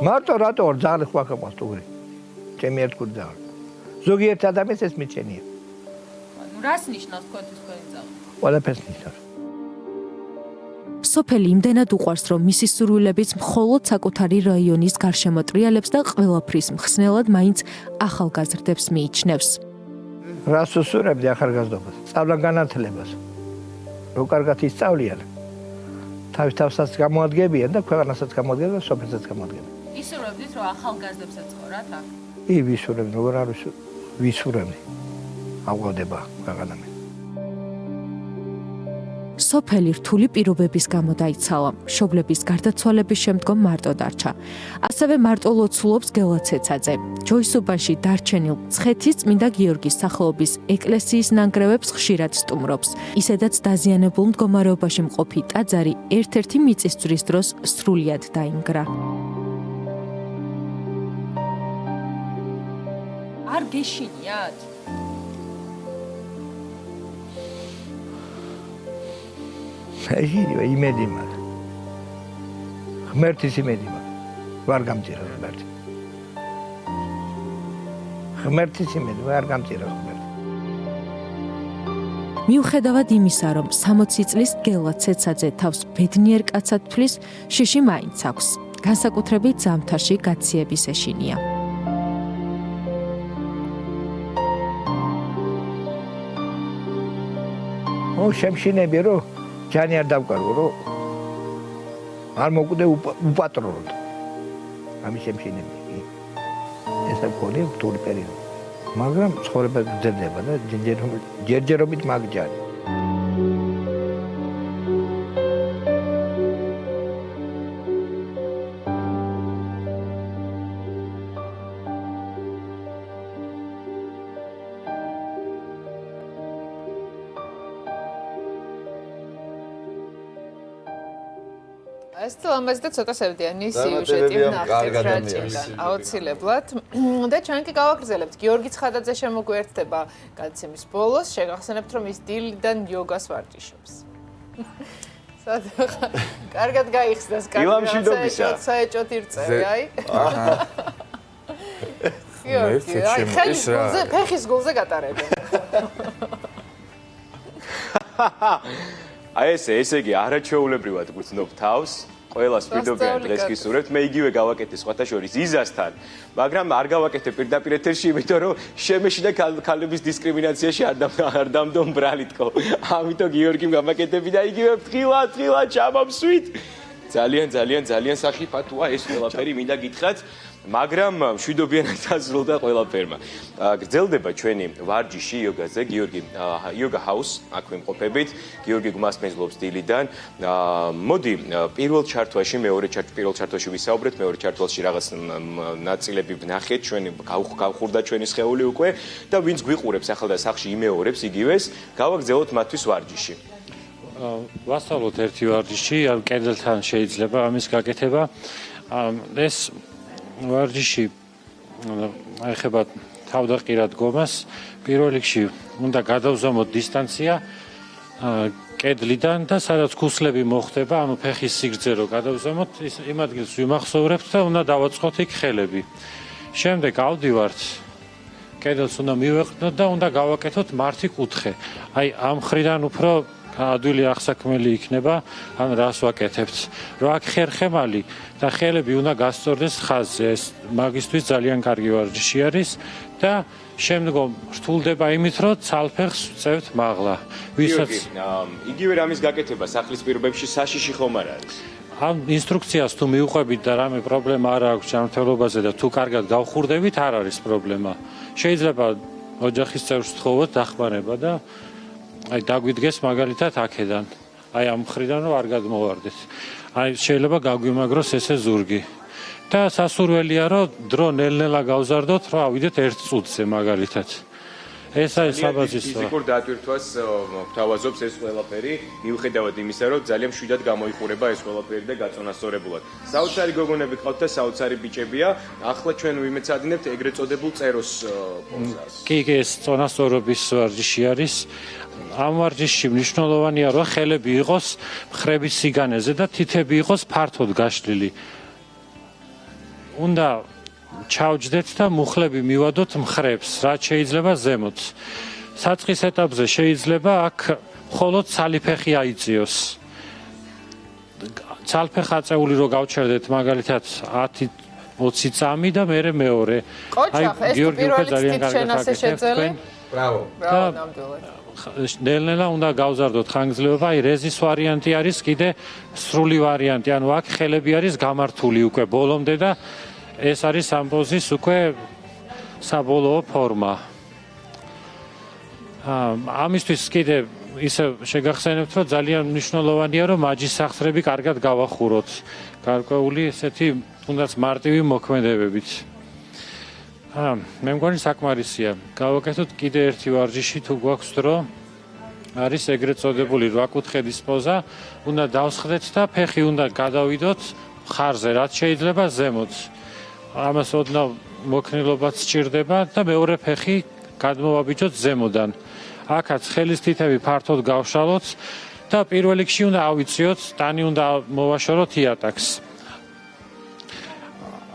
Speaker 5: მარტო რატო არ ძაღლი ხო ახამას ტუღრი? ჩემი ერთგული ძაღლი. ზოგიერთ ადამიანს ეს მიჩენია.
Speaker 11: ნუ რას ნიშნავს თქვენთვის თქვენი ძაღლი?
Speaker 5: ყველაფერს ნიშნავს.
Speaker 11: სოფელი იმდენად უყვარს, რომ მისი სურვილებიც მხოლოდ საკუთარი რაიონის გარშემო ტრიალებს და ყველაფრის მხსნელად მაინც ახალგაზრდებს მიიჩნევს.
Speaker 5: რას უსურებდი ახალგაზრდობას? სწავლან განათლებას. რო კარგად ისწავლიან, თავსაც გამოადგებიან და ქვეყანასაც გამოადგებიან და სოფელსაც გამოადგებიან.
Speaker 11: ისურვებდით, რომ ახალგაზრდებს ეცხოვრათ აქ?
Speaker 5: ვისურვებდი, როგორ არ ვისურვებდი. აღვდება ქვეყანა მე.
Speaker 11: სოფელი რთული პირობების გამო დაიცალა. მშობლების გარდაცვალების შემდგომ მარტო დარჩა. ასევე მარტო ლოცულობს გელა ცეცაძე. ჯოისუბანში დარჩენილ მცხეთის წმინდა გიორგის სახელობის ეკლესიის ნანგრევებს ხშირად სტუმრობს. ისედაც დაზიანებულ მდგომარეობაში მყოფი ტაძარი ერთ-ერთი მიწისძვრის დროს სრულიად დაინგრა. არ გეშინიათ?
Speaker 5: იმედი მაქვს. ღმერთის იმედი მაქვს. ვარ გამწირა ღმერთი. ღმერთის იმედი ვარ გამწირა ღმერთი.
Speaker 11: მიუხედავად იმისა, რომ 60 წლის გელა ცეცაძე თავს ბედნიერ კაცად თვლის, შიში მაინც აქვს. განსაკუთრებით ზამთარში გაციების ეშინია.
Speaker 5: შემშინები რომ ჯანი არ დავკარგო, რომ არ მოკვდე უპატრონოდ. ამის შემშინები. ეს აქონი რთული პერიოდი. მაგრამ ცხოვრება გრძელდება და ჯერჯერობით მაგჯანი.
Speaker 1: ეს თლამაზი და ცოტა სევდიანი სიუჟეტი ვნახეთ რაჭიდან აუცილებლად. და ჩვენ კი გავაგრძელებთ. გიორგი ცხადაძე შემოგვიერთდება გადაცემის ბოლოს. შეგახსენებთ, რომ ის დილიდან იოგას ვარჯიშობს. კარგად გაიხსნას, კარგად საეჭოთ ირწევი, აი. გიორგი, აი, ფეხის გულზე გატარებენ.
Speaker 4: აი ესე იგი არაჩვეულებრივად გრძნობ თავს. ყველას ვიდობიან დღეს გისურვებთ. მე იგივე გავაკეთე სხვათა შორის იზასთან, მაგრამ არ გავაკეთე პირდაპირ ეთერში, იმიტომ რომ შემეში და ქალების დისკრიმინაციაში არ დამდომ ბრალიტკო. ამიტომ გიორგიმ გავაკეთები და იგივე ფრთხილად ჩამომსვით. ძალიან სახიფათოა ეს ყველაფერი, მინდა გითხრათ. მაგრამ მშვიდობიანად დასრულდა ყველაფერმა. გრძელდება ჩვენი ვარჯიში იოგაზე, გიორგი იოგა ჰაუს, აქ ვიმყოფებით, გიორგი გმასმენძლობს დილიდან. მოდი პირველ ჩართვაში, პირველ ჩართვაში ვისაუბრეთ, მეორე ჩართვაში რაღაც ნაწილები ვნახეთ, ჩვენი გავხურდა ჩვენი სხეული უკვე და ვინც გვიყურებს ახლა და სახში იმეორებს იგივეს, გავაგზავნოთ მათთვის ვარჯიში.
Speaker 6: ვასწავლოთ ერთი ვარჯიში, ან კედელთან შეიძლება ამის გაკეთება. ეს ვარჯიში ეხება თავდაყირად გომას. პირველ რიგში უნდა გადავზომოთ დისტანცია კედლიდან და სადაც ქუსლები მოხდება, ანუ ფეხის სიგრძე რო გადავზომოთ, იმ ადგილს ვიმახსოვრებთ და უნდა დავაწყოთ იქ ხელები. შემდეგ ავდივართ, კედელს უნდა მივეყრდნოთ და უნდა გავაკეთოთ მარტი კუთხე. აი ამ ხრიდან უფრო ადვილი აღსაქმელი იქნება, ან რას ვაკეთებთ. რომ აქ ხერხემალი და ხელები უნდა გასწორდეს ხაზზე. ეს მაგისთვის ძალიან კარგი ვარჯიში არის და შემდგომ რთულდება იმით, რომ ცალფეხს ვწევთ მაღლა. ვისაც
Speaker 4: იგივე რამის გაკეთება სახლის პირობებში საშიში ხომ არ არის?
Speaker 6: ამ ინსტრუქციას თუ მიუყვებით და რამე პრობლემა არ აქვს ჯანმრთელობაზე და თუ კარგად გავხურდებით, არ არის პრობლემა. შეიძლება ოჯახის წევრს თხოვოთ დახმარება და აი დაგვიდგეს მაგალითად აქედან. აი ამ მხრიდან რომ არ გადმოვარდეთ. აი შეიძლება გაგვიმაგროს ესე ზურგი. და სასურველია რომ დრო ნელ-ნელა გავზარდოთ, რომ ავიდეთ 1 წუთზე მაგალითად. ეს არის საბაზისო.
Speaker 4: ფიზიკურ დატვირთვას გვთავაზობს ეს ყველაფერი, მიუხედავად იმისა, რომ ძალიან მშვიდად გამოიყურება ეს ყველაფერი და გაწონასწორებულად. საოცარი გოგონები ყავთ და საოცარი ბიჭებია. ახლა ჩვენ ვიმეცადინებთ ეგრეთ წოდებულ წეროს პოზას.
Speaker 6: კი, ეს წონასწორობის ვარჯიში არის. ამ ვარჯიშში მნიშვნელოვანია, რომ ხელები იყოს მხრების სიგანეზე და თითები იყოს ფართოდ გაშლილი. უნდა ჩავჯდეთ და მუხლები მივადოთ მხრებს, რაც შეიძლება ზემოთ. საწყის ეტაპზე შეიძლება აქ მხოლოდ ცალიფეხი აიწიოს. ცალფეხ აწეული რო გავჩერდეთ მაგალითად 10-20 წამი და მე მეორე.
Speaker 1: კოჩახ, ეს პირველი ცდით შენ ასე შეძელი?
Speaker 3: ბრავო.
Speaker 1: ბრავო, ნამდვილად.
Speaker 6: ნელ-ნელა უნდა გავზარდოთ ხანგრძლივობა, აი რეზის ვარიანტი არის კიდე სრული ვარიანტი, ანუ აქ ხელები არის გამართული უკვე ბოლომდე და ეს არის ამ პოზის უკვე საბოლოო ფორმა. ამისთვის კიდე ისე შეგახსენებთ, რომ ძალიან მნიშვნელოვანია, რომ მაჯის სახსრები კარგად გავახუროთ. გარკვეული ესეთი თუნდაც მარტივი მოქმედებებით. მე მგონი საკმარისია. გავაკეთოთ კიდე ერთი ვარჯიში თუ გვაქვს დრო. არის ეგრეთ წოდებული 8 კუთხედის პოზა. უნდა დავსხდეთ და ფეხი უნდა გადავიდოთ მხარზე, რაც შეიძლება ზემოთ. ამას ოდნავ მოქნილობაც სჭირდება და მეორე ფეხი გადმოვაბიჯოთ ზემოდან. აქაც ხელის თითები ფართოდ გავშალოთ და პირველ რიგში უნდა ავიწიოთ, ტანი უნდა მოვაშოროთ იატაკს.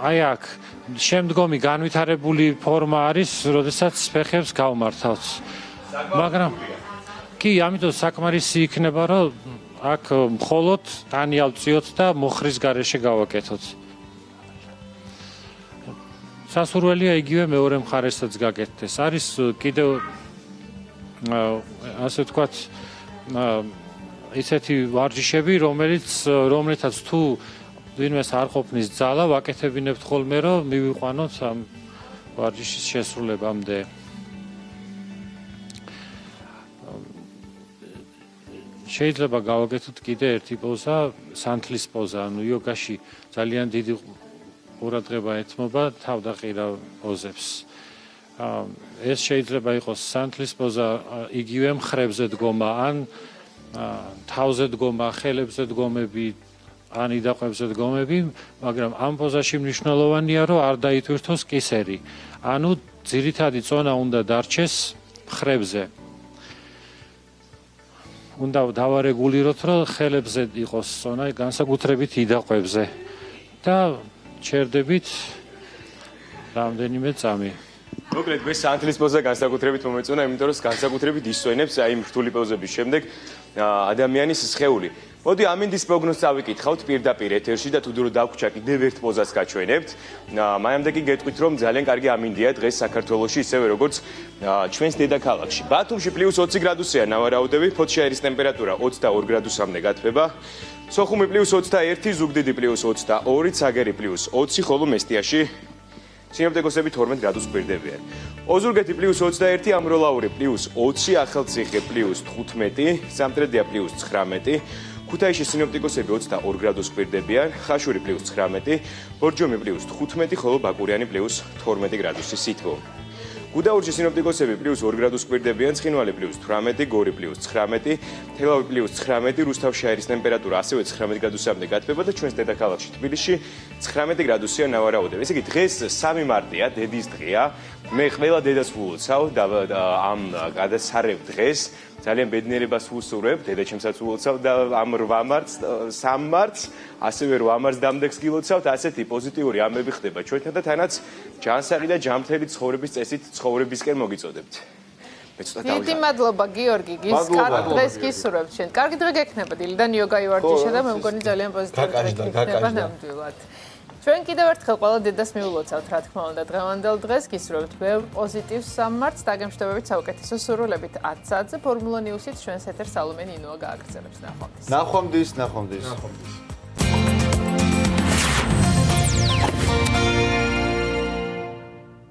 Speaker 6: აი აქ შემდგომი განვითარებული ფორმა არის, როდესაც ფეხებს გავმართავთ. მაგრამ კი, ამიტომ საკმარისი იქნება, რომ აქ მხოლოდ ტანი ავწიოთ და მოხრის გარეშე გავაკეთოთ. სასურველია იგივე მეორე მხარესაც გაკეთდეს. არის კიდევ ასე ვთქვათ ისეთი ვარჯიშები, რომლითაც თუ ვინმეს არ ყოფნის ძალა, ვაკეთებინებთ ხოლმე, რომ მივიყვანოთ ამ ვარჯიშის შესრულებამდე. შეიძლება გავაკეთოთ კიდე ერთი პოზა, სანთლის პოზა, ანუ იოგაში ძალიან დიდი ყურადღება ეთმობა თავდაყირა პოზებს. ეს შეიძლება იყოს სანთლის პოზა, იგივე მხრებზე დგომა, ან თავზე დგომა, ხელებზე დგომები, ან იდაყვებზე დგომები, მაგრამ ამ პოზაში მნიშვნელოვანია, რომ არ დაითვირთოს კისერი. ანუ ძირითადი წონა უნდა დარჩეს მხრებზე. უნდა დავარეგულიროთ, რომ ხელებზე იყოს წონა, განსაკუთრებით იდაყვებზე. და ჩერდებით რამდენიმე წამი.
Speaker 4: მოკლედ, მე სანთლის პოზა განსაკუთრებით მომეწონა, იმიტომ რომ განსაკუთრებით ისვენებს აი რთული პოზების შემდეგ ადამიანის სხეული. მოდი ამინდის პროგნოზს წავიკითხავთ პირდაპირ ეთერში და თუ დრო დაგვრჩა კიდევ ერთ პოზას გაჩვენებთ. მანამდე კი გეტყვით, რომ ძალიან კარგი ამინდია დღეს საქართველოში, ისევე როგორც ჩვენს დედაქალაქში. ბათუმში +20 გრადუსია ნავარაუდები, ფოთშაერის ტემპერატურა 22 გრადუსამდე გათბება. სოხუმი +21, ზუგდიდი +22, ცაგერი +20, ხოლო მესტიაში სინოპტიკოსები 12 გრადუსს გვირდებიან. ოზურგეთი +21, ამროლაური +20, ახალციხე +15, სამტრედია +19, ქუთაისში სინოპტიკოსები 22 გრადუსს გვირდებიან, ხაშური +19, ბორჯომი +15, ხოლო ბაკურიანი +12 გრადუსი სითბო. გუდაურში სინოპტიკოსები +2 გრადუსს გვირდებიან, ცხინვალი +18, გორი +19, თელავი +19, რუსთავში ტემპერატურა ასევე 19 გრადუსამდე გათბება და ჩვენს დედაქალაქში თბილისში 19 გრადუსია ნავარაუდები. ესე იგი დღეს 3 მარტია, დედის დღეა. მე ყველა დედას ვულოცავ და ამ გადასარევ დღეს ძალიან ბედნიერებას ვუსურვებ, დედაჩემსაც ვულოცავ და ამ 8 მარტს, 3 მარტს, ასევე 8 მარტს დამდეგს გილოცავთ, ასეთი პოზიტიური ამბები ხდება ჩვენთან და თანაც ჯანსაღი და ჯანმრთელი ცხოვრების წესით ცხოვრებისკენ მოგიწოდებთ. მე ცოტა დავიწყე. დიდი
Speaker 1: მადლობა გიორგი, გის კარგი დღეს გისურვებთ შენ. კარგი დღე გექნება დილიდან იოგა ივარჯიშა და მე მგონი ძალიან პოზიტიური დღე გექნება ნამდვილად. ჩვენ კიდევ ერთხელ ყველა დედას მიულოცავთ, რა თქმა უნდა, დღევანდელ დღეს გისურვებთ ბევრ პოზიტივს 3 მარტს, დაგემშვიდობებით საუკეთესო სურვილებით 10 საათზე ფორმულა ნიუსით ჩვენს ეთერს სალომე ნინოა გააგრძელებს. ნახვამდის.
Speaker 2: ნახვამდის.